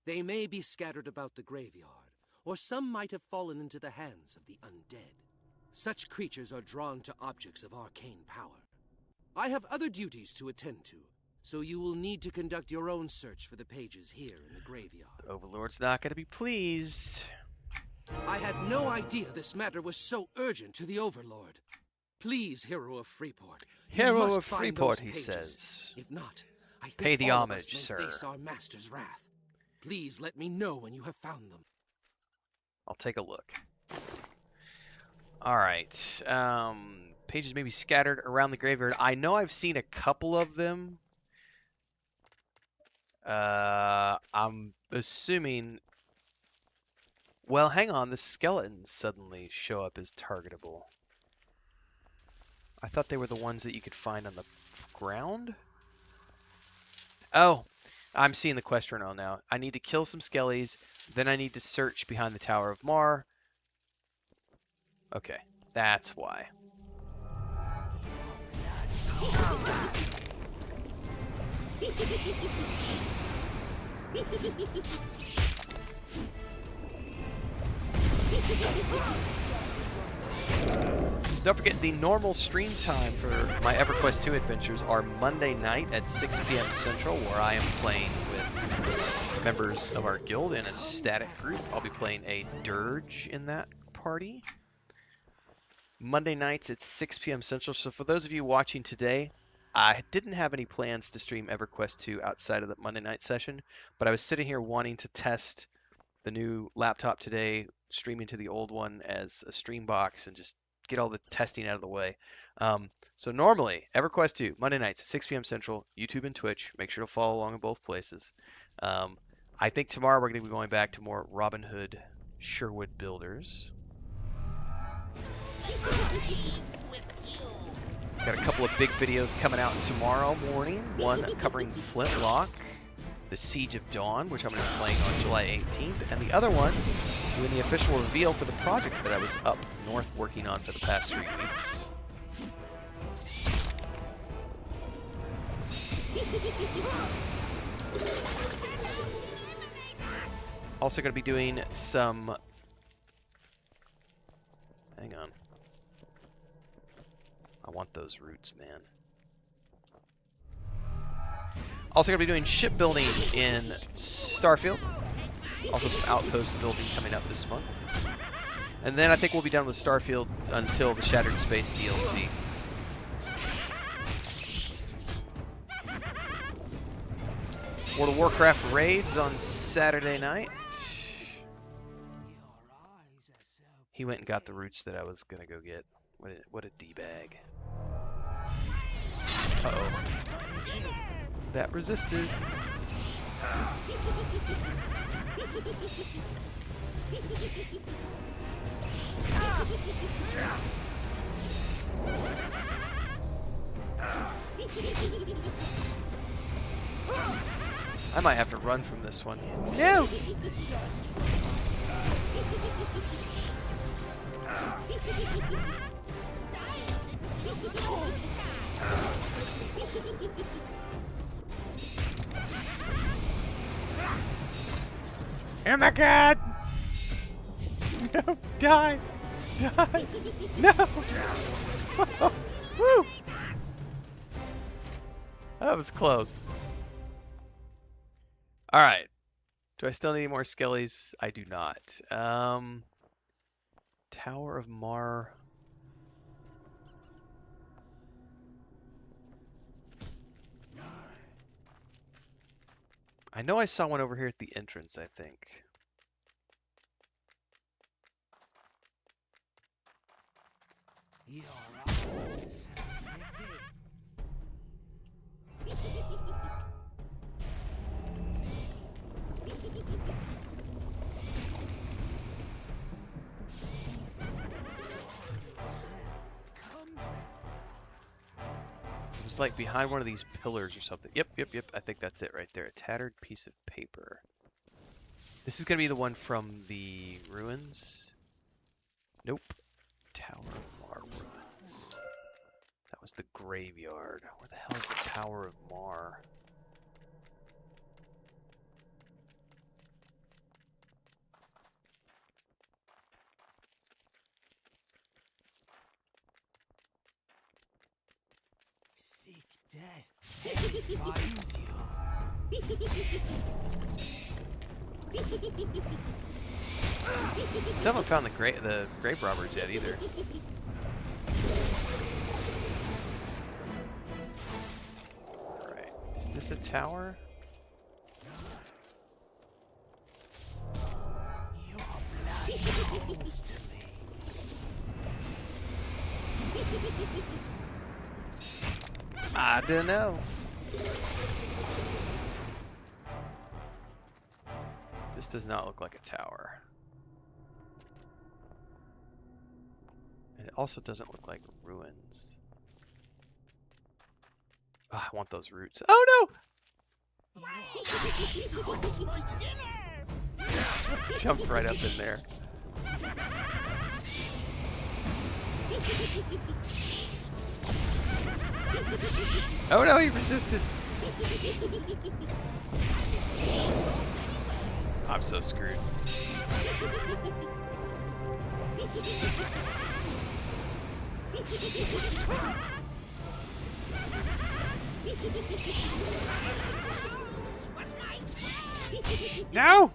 They may be scattered about the graveyard, or some might have fallen into the hands of the undead. Such creatures are drawn to objects of arcane power. I have other duties to attend to, so you will need to conduct your own search for the pages here in the graveyard. The Overlord's not going to be pleased. I had no idea this matter was so urgent to the Overlord. Please, Hero of Freeport. you Hero must of find Freeport, those he pages. says. If not, I think Pay the all of us homage, may sir. face our master's wrath. Please let me know when you have found them. I'll take a look. Alright. Pages may be scattered around the graveyard. I know I've seen a couple of them. I'm assuming... Well, hang on. The skeletons suddenly show up as targetable. I thought they were the ones that you could find on the ground? Oh, I'm seeing the quest journal now. I need to kill some skellies, then I need to search behind the Tower of Mar. Okay, that's why. Don't forget, the normal stream time for my EverQuest 2 adventures are Monday night at 6 p.m. Central, where I am playing with members of our guild in a static group. I'll be playing a dirge in that party. Monday nights at 6 p.m. Central. So for those of you watching today, I didn't have any plans to stream EverQuest 2 outside of the Monday night session, but I was sitting here wanting to test the new laptop today, streaming to the old one as a stream box and just get all the testing out of the way. So normally, EverQuest 2, Monday nights at 6 p.m. Central, YouTube and Twitch. Make sure to follow along in both places. I think tomorrow we're going to be going back to more Robin Hood Sherwood Builders. Got a couple of big videos coming out tomorrow morning. One covering Flintlock, the Siege of Dawn, which I'm going to be playing on July 18th, and the other one doing the official reveal for the project that I was up north working on for the past 3 weeks. Also going to be doing some... Hang on. I want those roots, man. Also going to be doing shipbuilding in Starfield. Also some outpost building coming up this month. And then I think we'll be done with Starfield until the Shattered Space DLC. World of Warcraft raids on Saturday night. He went and got the roots that I was going to go get. What a D-bag. Uh-oh. That resisted. I might have to run from this one. No! Oh my god! No! Die! Die! No! Woo! That was close. Alright. Do I still need more skellies? I do not. Tower of Mar. I know I saw one over here at the entrance, I think. You're always pretty. It was like behind one of these pillars or something. Yep. I think that's it right there. A tattered piece of paper. This is going to be the one from the ruins. Nope. Tower of Mar ruins. That was the graveyard. Where the hell is the Tower of Mar? Seek death. It finds Still haven't found the grave robbers yet either. Alright. Is this a tower? Your blood calls to me. I don't know. This does not look like a tower. And it also doesn't look like ruins. Oh, I want those roots. Oh no! Jumped right up in there. Oh no, he resisted. I'm so screwed. No!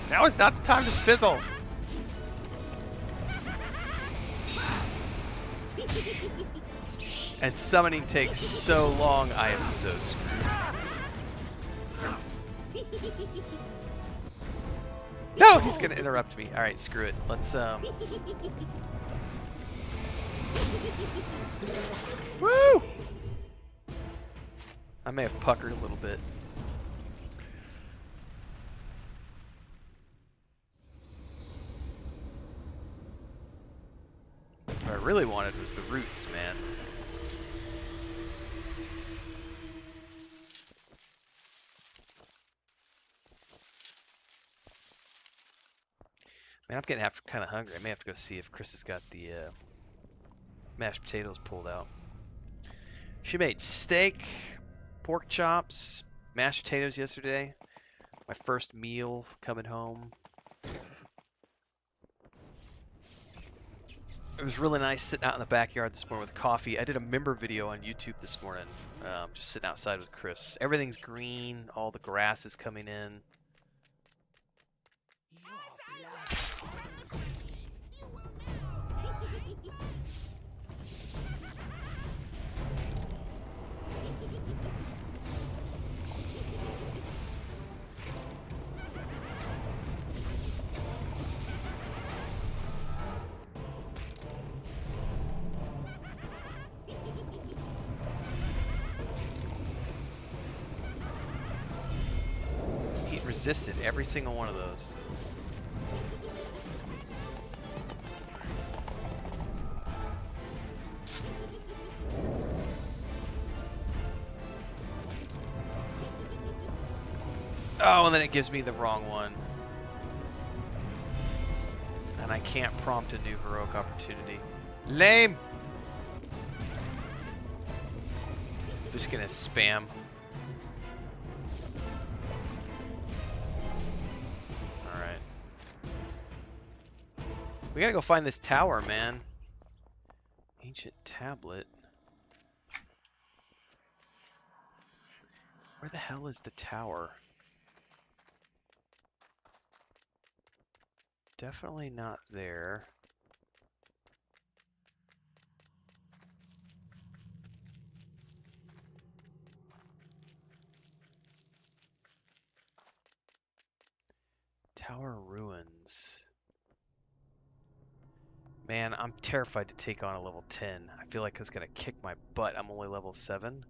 Now is not the time to fizzle. And summoning takes so long, I am so screwed. No, he's gonna interrupt me. Alright, screw it. Let's Woo! I may have puckered a little bit. What I really wanted was the roots, man. Man, I'm getting kind of hungry. I may have to go see if Chris has got the mashed potatoes pulled out. She made steak, pork chops, mashed potatoes yesterday. My first meal coming home. It was really nice sitting out in the backyard this morning with coffee. I did a member video on YouTube this morning, just sitting outside with Chris. Everything's green, all the grass is coming in. Resisted every single one of those. Oh, and then it gives me the wrong one. And I can't prompt a new heroic opportunity. Lame! Just gonna spam. We gotta go find this tower, man. Ancient tablet. Where the hell is the tower? Definitely not there. Tower ruins. Man, I'm terrified to take on a level 10. I feel like it's gonna kick my butt. I'm only level 7.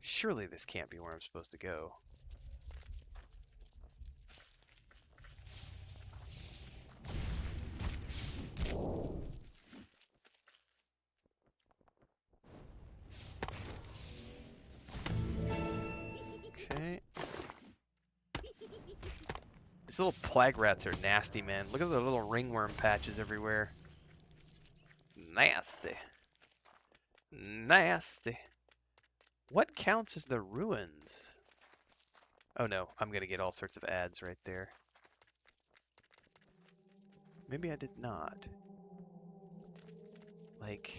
Surely this can't be where I'm supposed to go. Okay. These little plague rats are nasty, man. Look at the little ringworm patches everywhere. Nasty. Nasty. What counts as the ruins? Oh no, I'm gonna get all sorts of ads right there. Maybe I did not. Like...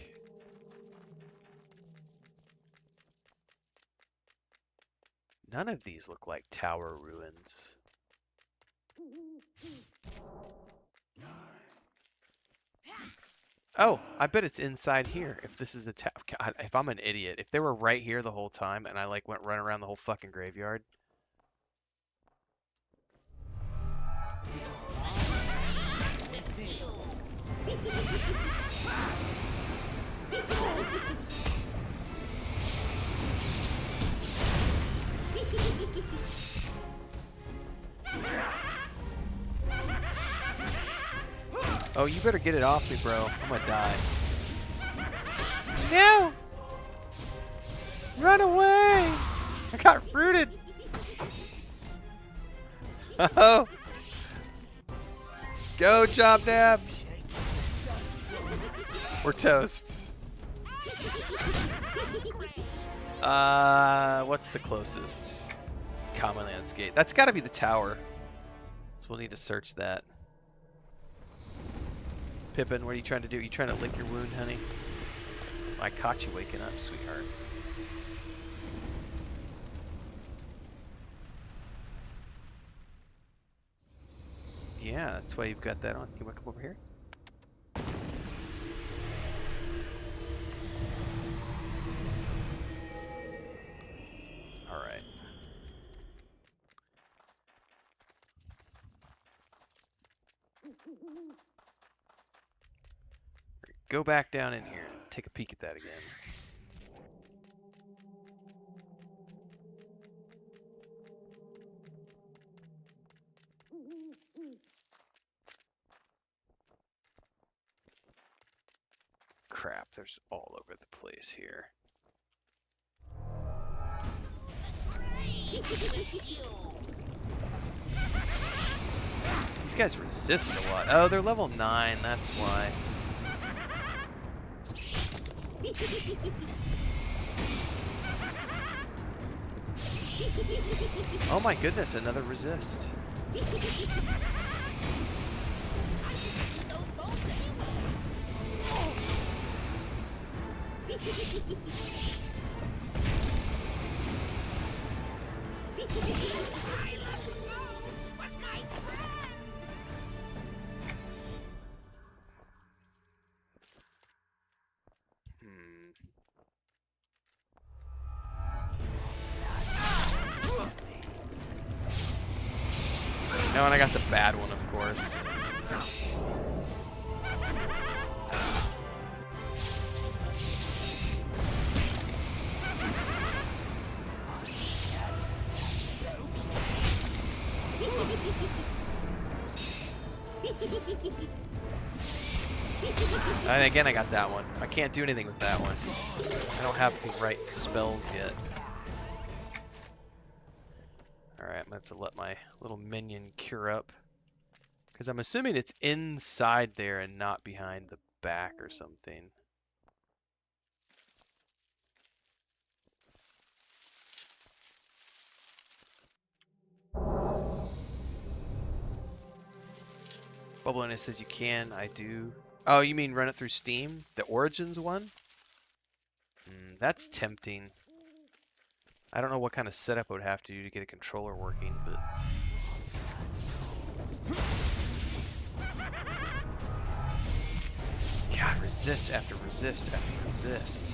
None of these look like tower ruins. Oh, I bet it's inside here. If this is a God, if I'm an idiot, if they were right here the whole time and I like went run around the whole fucking graveyard. Oh, you better get it off me, bro. I'm gonna die. No! Run away! I got rooted! Oh! Go, Job Dab! We're toast. What's the closest? Common Landscape. That's gotta be the tower. So we'll need to search that. Pippin, what are you trying to do? You trying to lick your wound, honey? I caught you waking up, sweetheart. Yeah, that's why you've got that on. You want to come over here? All right. Go back down in here and take a peek at that again. Crap, there's all over the place here. These guys resist a lot. Oh, they're level 9, that's why. Oh my goodness, another resist. No, and I got the bad one, of course. And again, I got that one. I can't do anything with that one. I don't have the right spells yet. Alright, I'm going to have to let my little minion cure up. Because I'm assuming it's inside there and not behind the back or something. Bubbliness says you can, I do. Oh, you mean run it through Steam? The Origins one? That's tempting. I don't know what kind of setup I would have to do to get a controller working, but... God, resist after resist after resist.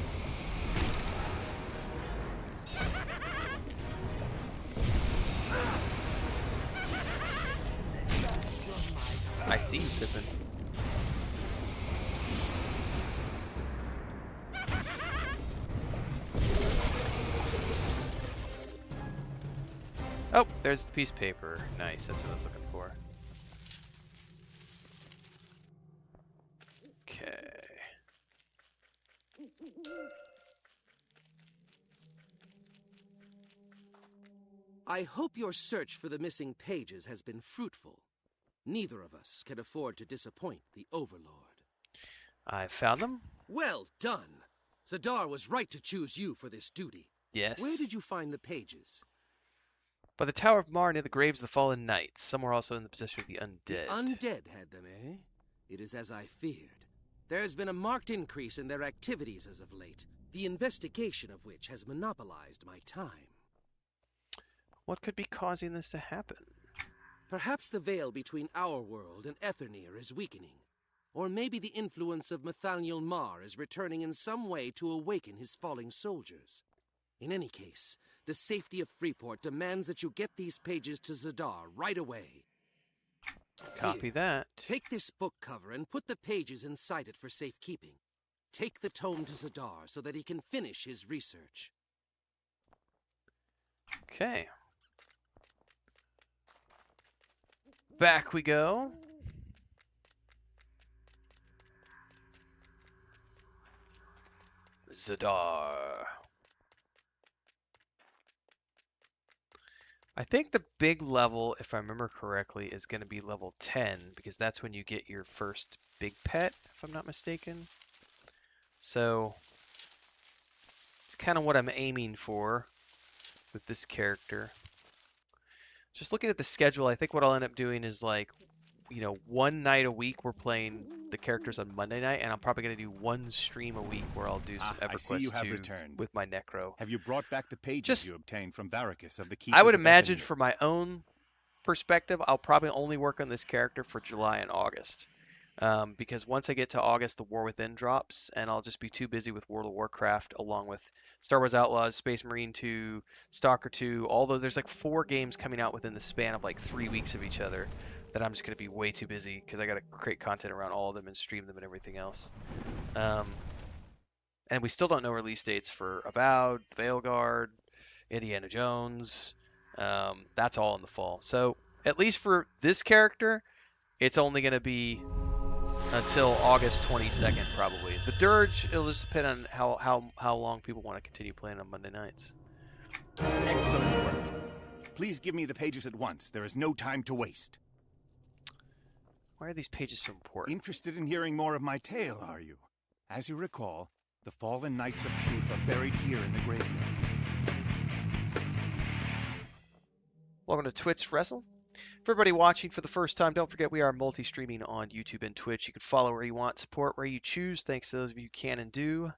PC, Pippin. Oh, there's the piece of paper. Nice, that's what I was looking for. Okay. I hope your search for the missing pages has been fruitful. Neither of us can afford to disappoint the Overlord. I found them. Well done! Zatar was right to choose you for this duty. Yes. Where did you find the pages? By the Tower of Mar near the graves of the fallen knights. Some were also in the possession of the undead. The undead had them, eh? It is as I feared. There has been a marked increase in their activities as of late, the investigation of which has monopolized my time. What could be causing this to happen? Perhaps the veil between our world and Etherneer is weakening. Or maybe the influence of Methaniel Mar is returning in some way to awaken his falling soldiers. In any case, the safety of Freeport demands that you get these pages to Zatar right away. Copy Here, that. take this book cover and put the pages inside it for safekeeping. Take the tome to Zatar so that he can finish his research. Okay. Back we go. Zatar. I think the big level, if I remember correctly, is going to be level 10, because that's when you get your first big pet, if I'm not mistaken. So, it's kind of what I'm aiming for with this character. Just looking at the schedule, I think what I'll end up doing is like, you know, one night a week we're playing the characters on Monday night, and I'm probably going to do one stream a week where I'll do some I see you EverQuest have 2 returned. with my Necro. Have you brought back the pages Just- you obtained from Varicus of the Keepers I would of imagine Etherneer? for my own perspective, I'll probably only work on this character for July and August. Because once I get to August, the War Within drops, and I'll just be too busy with World of Warcraft, along with Star Wars Outlaws, Space Marine 2, Stalker 2, although there's like 4 games coming out within the span of like 3 weeks of each other, that I'm just going to be way too busy, because I got to create content around all of them and stream them and everything else. And we still don't know release dates for Avowed, Veilguard, Indiana Jones. That's all in the fall. So, at least for this character, it's only going to be until August 22nd, probably. The Dirge, it'll just depend on how long people want to continue playing on Monday nights. Excellent work. Please give me the pages at once. There is no time to waste. Why are these pages so important? Interested in hearing more of my tale, are you? As you recall, the fallen Knights of Truth are buried here in the graveyard. Welcome to Twitch Wrestle. For everybody watching for the first time, don't forget we are multi-streaming on YouTube and Twitch. You can follow where you want, support where you choose. Thanks to those of you who can and do.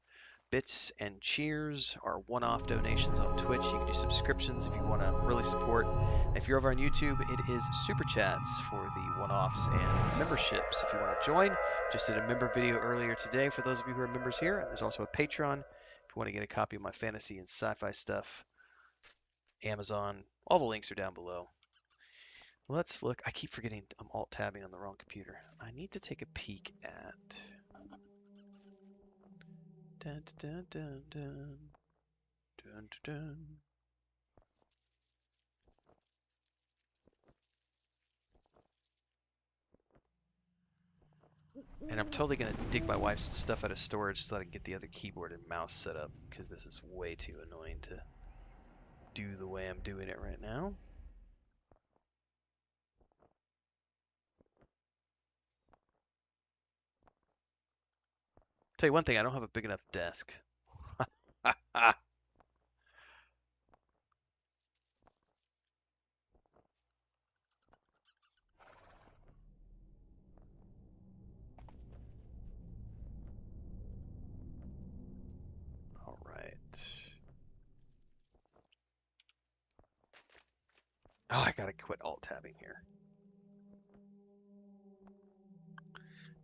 Bits and cheers are one-off donations on Twitch. You can do subscriptions if you want to really support. And if you're over on YouTube, it is super chats for the one-offs and memberships if you want to join. Just did a member video earlier today for those of you who are members here. And there's also a Patreon if you want to get a copy of my fantasy and sci-fi stuff. Amazon, all the links are down below. Let's look. I keep forgetting I'm alt-tabbing on the wrong computer. I need to take a peek at... Dun, dun, dun, dun, dun, dun, dun. And I'm totally going to dig my wife's stuff out of storage so that I can get the other keyboard and mouse set up, because this is way too annoying to do the way I'm doing it right now. Tell you one thing, I don't have a big enough desk. All right. Oh, I gotta quit alt-tabbing here.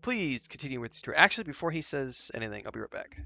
Please continue with the story. Actually, before he says anything, I'll be right back.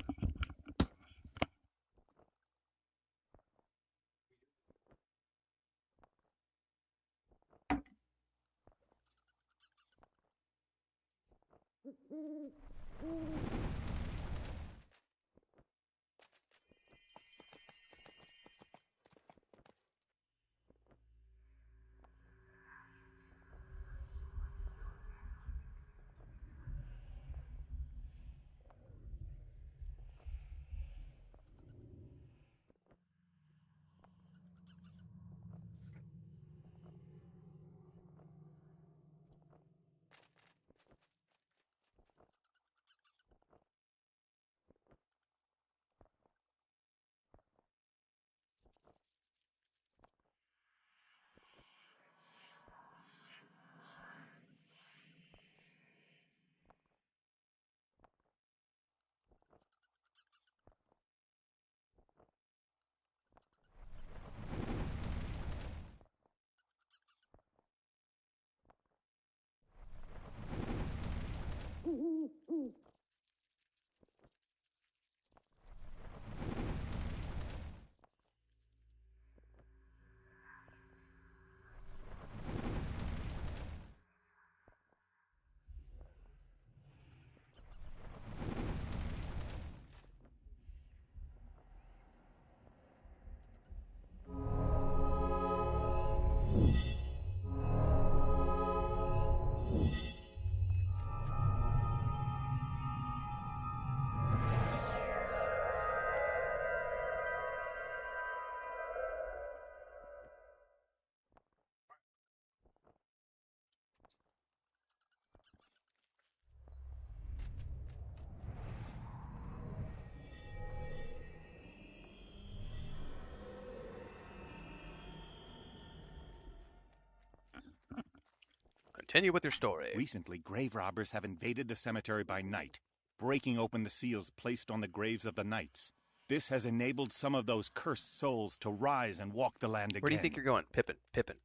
Continue with your story. Recently, grave robbers have invaded the cemetery by night, breaking open the seals placed on the graves of the knights. This has enabled some of those cursed souls to rise and walk the land again. Where do you think you're going? Pippin. Pippin.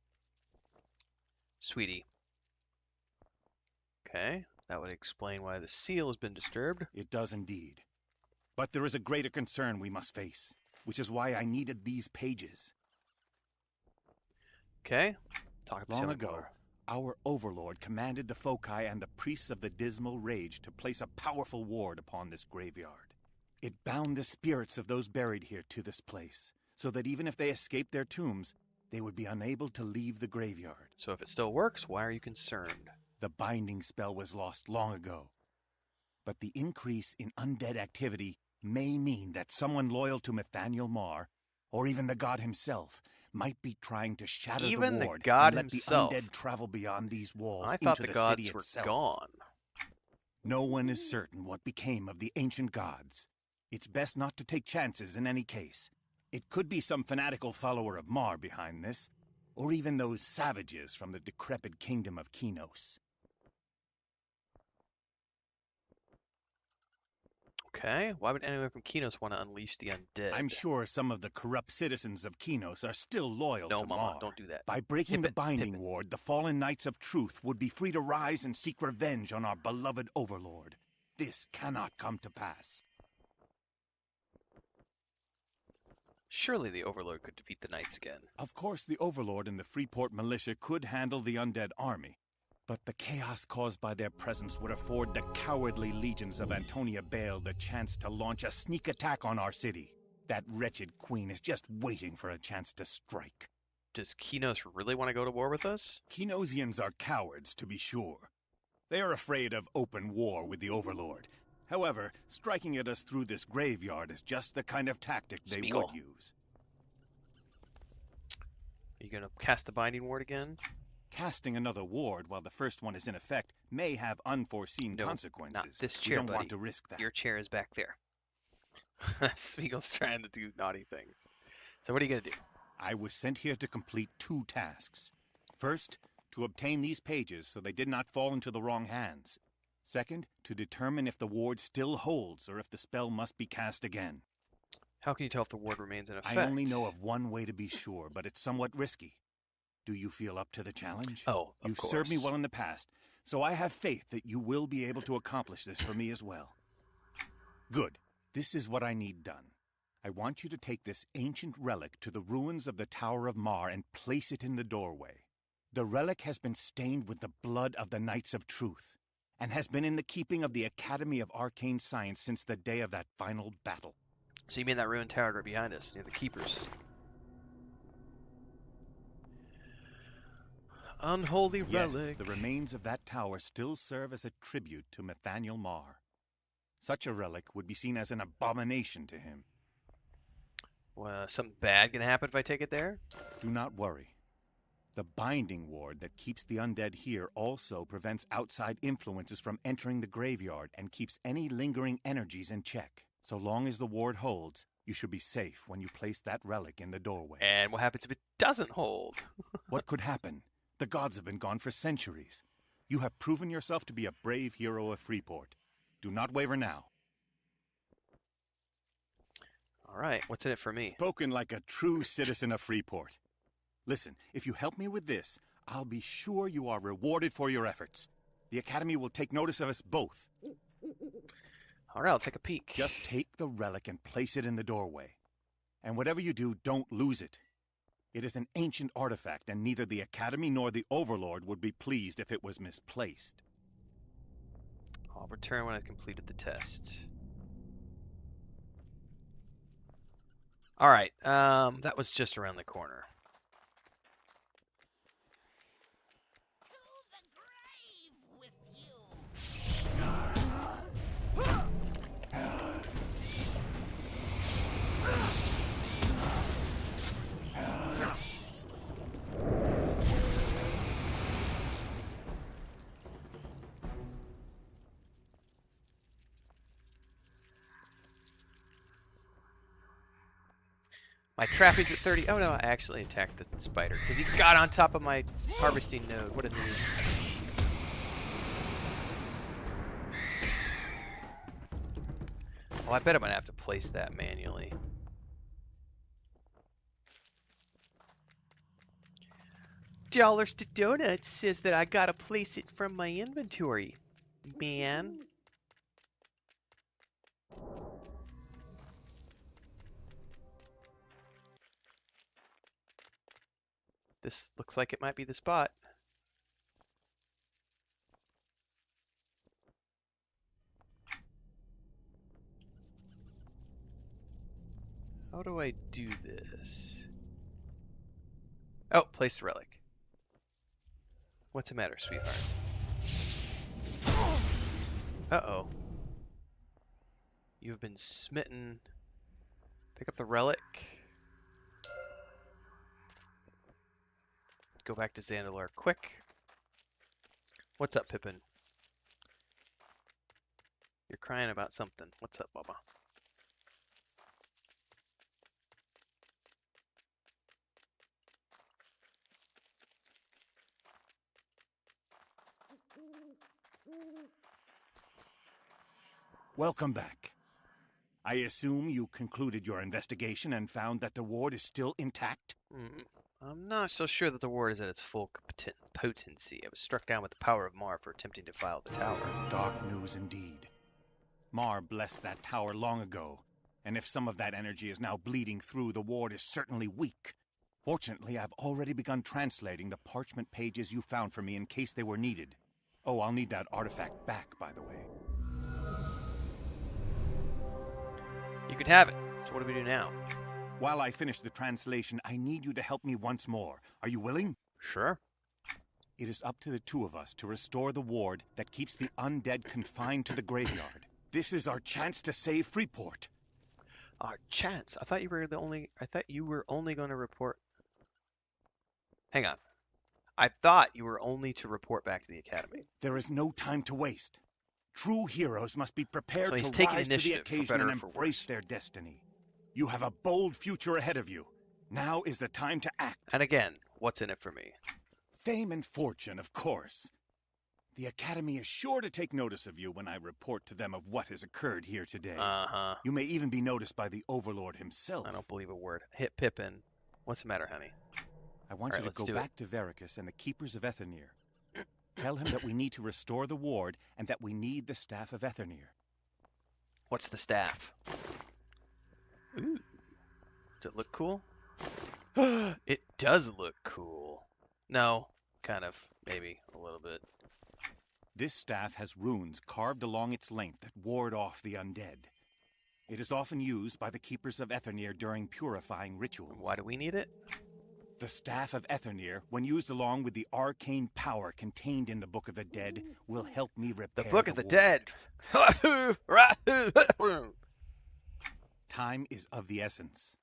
Sweetie. Okay, that would explain why the seal has been disturbed. It does indeed. But there is a greater concern we must face, which is why I needed these pages. Okay, talk about Long ago, our overlord commanded the foci and the priests of the dismal rage to place a powerful ward upon this graveyard. It bound the spirits of those buried here to this place, so that even if they escaped their tombs, they would be unable to leave the graveyard. So if it still works, why are you concerned? The binding spell was lost long ago. But the increase in undead activity may mean that someone loyal to Nathaniel Marr, or even the god himself, might be trying to shatter Even the the ward god and let himself? the undead travel beyond these walls I into thought the the gods city were itself. gone. No one is certain what became of the ancient gods. It's best not to take chances in any case. It could be some fanatical follower of Marr behind this, or even those savages from the decrepit kingdom of Kinos. Okay, why would anyone from Kinos want to unleash the undead? I'm sure some of the corrupt citizens of Kinos are still loyal No, to Mama, Marr. don't do that. By breaking the Pippin, binding Pippin. ward, the fallen knights of truth would be free to rise and seek revenge on our beloved overlord. This cannot come to pass. Surely the Overlord could defeat the Knights again. Of course, the overlord and the Freeport militia could handle the undead army, but the chaos caused by their presence would afford the cowardly legions of Antonia Bale the chance to launch a sneak attack on our city. That wretched queen is just waiting for a chance to strike. Does Kinos really want to go to war with us? Kinosians are cowards, to be sure. They are afraid of open war with the Overlord. However, striking at us through this graveyard is just the kind of tactic they Spiegel. would use. Are you going to cast the Binding Ward again? Casting another ward while the first one is in effect may have unforeseen No, consequences. not this We chair, don't buddy. want to risk that. Your chair is back there. Spiegel's trying to do naughty things. So what are you going to do? I was sent here to complete 2 tasks. First, to obtain these pages so they did not fall into the wrong hands. Second, to determine if the ward still holds or if the spell must be cast again. How can you tell if the ward remains in effect? I only know of one way to be sure, but it's somewhat risky. Do you feel up to the challenge? Oh, of You've course. served me well in the past, so I have faith that you will be able to accomplish this for me as well. Good. This is what I need done. I want you to take this ancient relic to the ruins of the Tower of Marr and place it in the doorway. The relic has been stained with the blood of the Knights of Truth, and has been in the keeping of the Academy of Arcane Science since the day of that final battle. So you mean that ruined tower right behind us, near the keepers? Unholy relic. Yes, the remains of that tower still serve as a tribute to Nathaniel Marr. Such a relic would be seen as an abomination to him. Well, something bad gonna happen if I take it there? Do not worry. The binding ward that keeps the undead here also prevents outside influences from entering the graveyard and keeps any lingering energies in check. So long as the ward holds, you should be safe when you place that relic in the doorway. And what happens if it doesn't hold? What could happen? The gods have been gone for centuries. You have proven yourself to be a brave hero of Freeport. Do not waver now. All right, what's in it for me? Spoken like a true citizen of Freeport. Listen, if you help me with this, I'll be sure you are rewarded for your efforts. The Academy will take notice of us both. All right, I'll take a peek. Just take the relic and place it in the doorway. And whatever you do, don't lose it. It is an ancient artifact, and neither the Academy nor the Overlord would be pleased if it was misplaced. I'll return when I've completed the test. All right, that was just around the corner. To the grave with you. My trapping's at 30. Oh no, I accidentally attacked the spider because he got on top of my harvesting node. What a noob. Well, I bet I'm gonna have to place that manually. Dollars to Donuts says that I gotta place it from my inventory. Man. This looks like it might be the spot. How do I do this? Oh, place the relic. What's the matter, sweetheart? Uh-oh. You've been smitten. Pick up the relic. Go back to Zandalar quick. What's up, Pippin? You're crying about something. What's up, Bubba? Welcome back. I assume you concluded your investigation and found that the ward is still intact? I'm not so sure that the ward is at its full potency. I was struck down with the power of Mar for attempting to file the tower. This is dark news indeed. Mar blessed that tower long ago, and if some of that energy is now bleeding through, the ward is certainly weak. Fortunately, I've already begun translating the parchment pages you found for me in case they were needed. Oh, I'll need that artifact back, by the way. You could have it. So what do we do now? While I finish the translation, I need you to help me once more. Are you willing? Sure. It is up to the two of us to restore the ward that keeps the undead confined to the graveyard. This is our chance to save Freeport. Our chance? I thought you were only going to report. Hang on. I thought you were only to report back to the Academy. There is no time to waste. True heroes must be prepared So he's to taking rise to the initiative, for occasion better and or for embrace worse. their destiny. You have a bold future ahead of you. Now is the time to act. And again, what's in it for me? Fame and fortune, of course. The Academy is sure to take notice of you when I report to them of what has occurred here today. Uh-huh. You may even be noticed by the Overlord himself. I don't believe a word. Hit Pippin. What's the matter, honey? I want All right, you to let's go do back to Veracus and the Keepers of Etherneer. Tell him that we need to restore the ward and that we need the staff of Etherneer. What's the staff? Ooh. Does it look cool? It does look cool. No, kind of. Maybe a little bit. This staff has runes carved along its length that ward off the undead. It is often used by the Keepers of Etherneer during purifying rituals. Why do we need it? The Staff of Etherneer, when used along with the arcane power contained in the Book of the Dead, will help me repair The Book of the ward. Dead! Time is of the essence.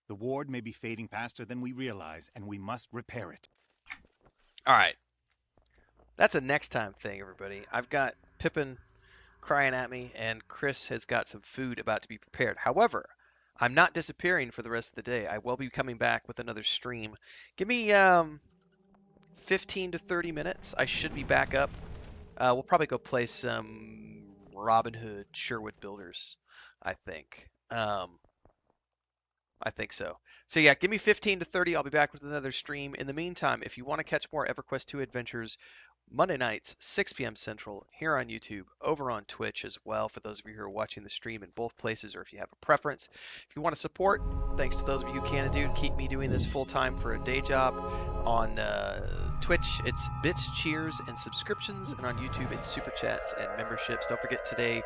The ward may be fading faster than we realize, and we must repair it. Alright. That's a next time thing, everybody. I've got Pippin crying at me, and Chris has got some food about to be prepared. However, I'm not disappearing for the rest of the day. I will be coming back with another stream. Give me 15 to 30 minutes. I should be back up. We'll probably go play some Robin Hood Sherwood Builders, I think. I think so. So yeah, give me 15 to 30. I'll be back with another stream. In the meantime, if you want to catch more EverQuest 2 adventures, Monday nights, 6 p.m. Central, here on YouTube, over on Twitch as well, for those of you who are watching the stream in both places, or if you have a preference. If you want to support, thanks to those of you who can and do, keep me doing this full-time for a day job. On Twitch, it's bits, cheers, and subscriptions, and on YouTube, it's super chats and memberships. Don't forget today,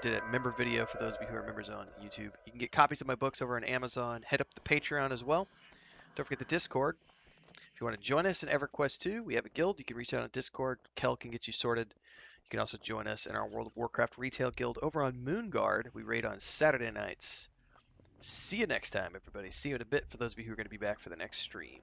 did a member video for those of you who are members on YouTube. You can get copies of my books over on Amazon. Head up the Patreon as well. Don't forget the Discord. If you want to join us in EverQuest 2, we have a guild. You can reach out on Discord. Kel can get you sorted. You can also join us in our World of Warcraft retail guild over on Moonguard. We raid on Saturday nights. See you next time, everybody. See you in a bit for those of you who are going to be back for the next stream.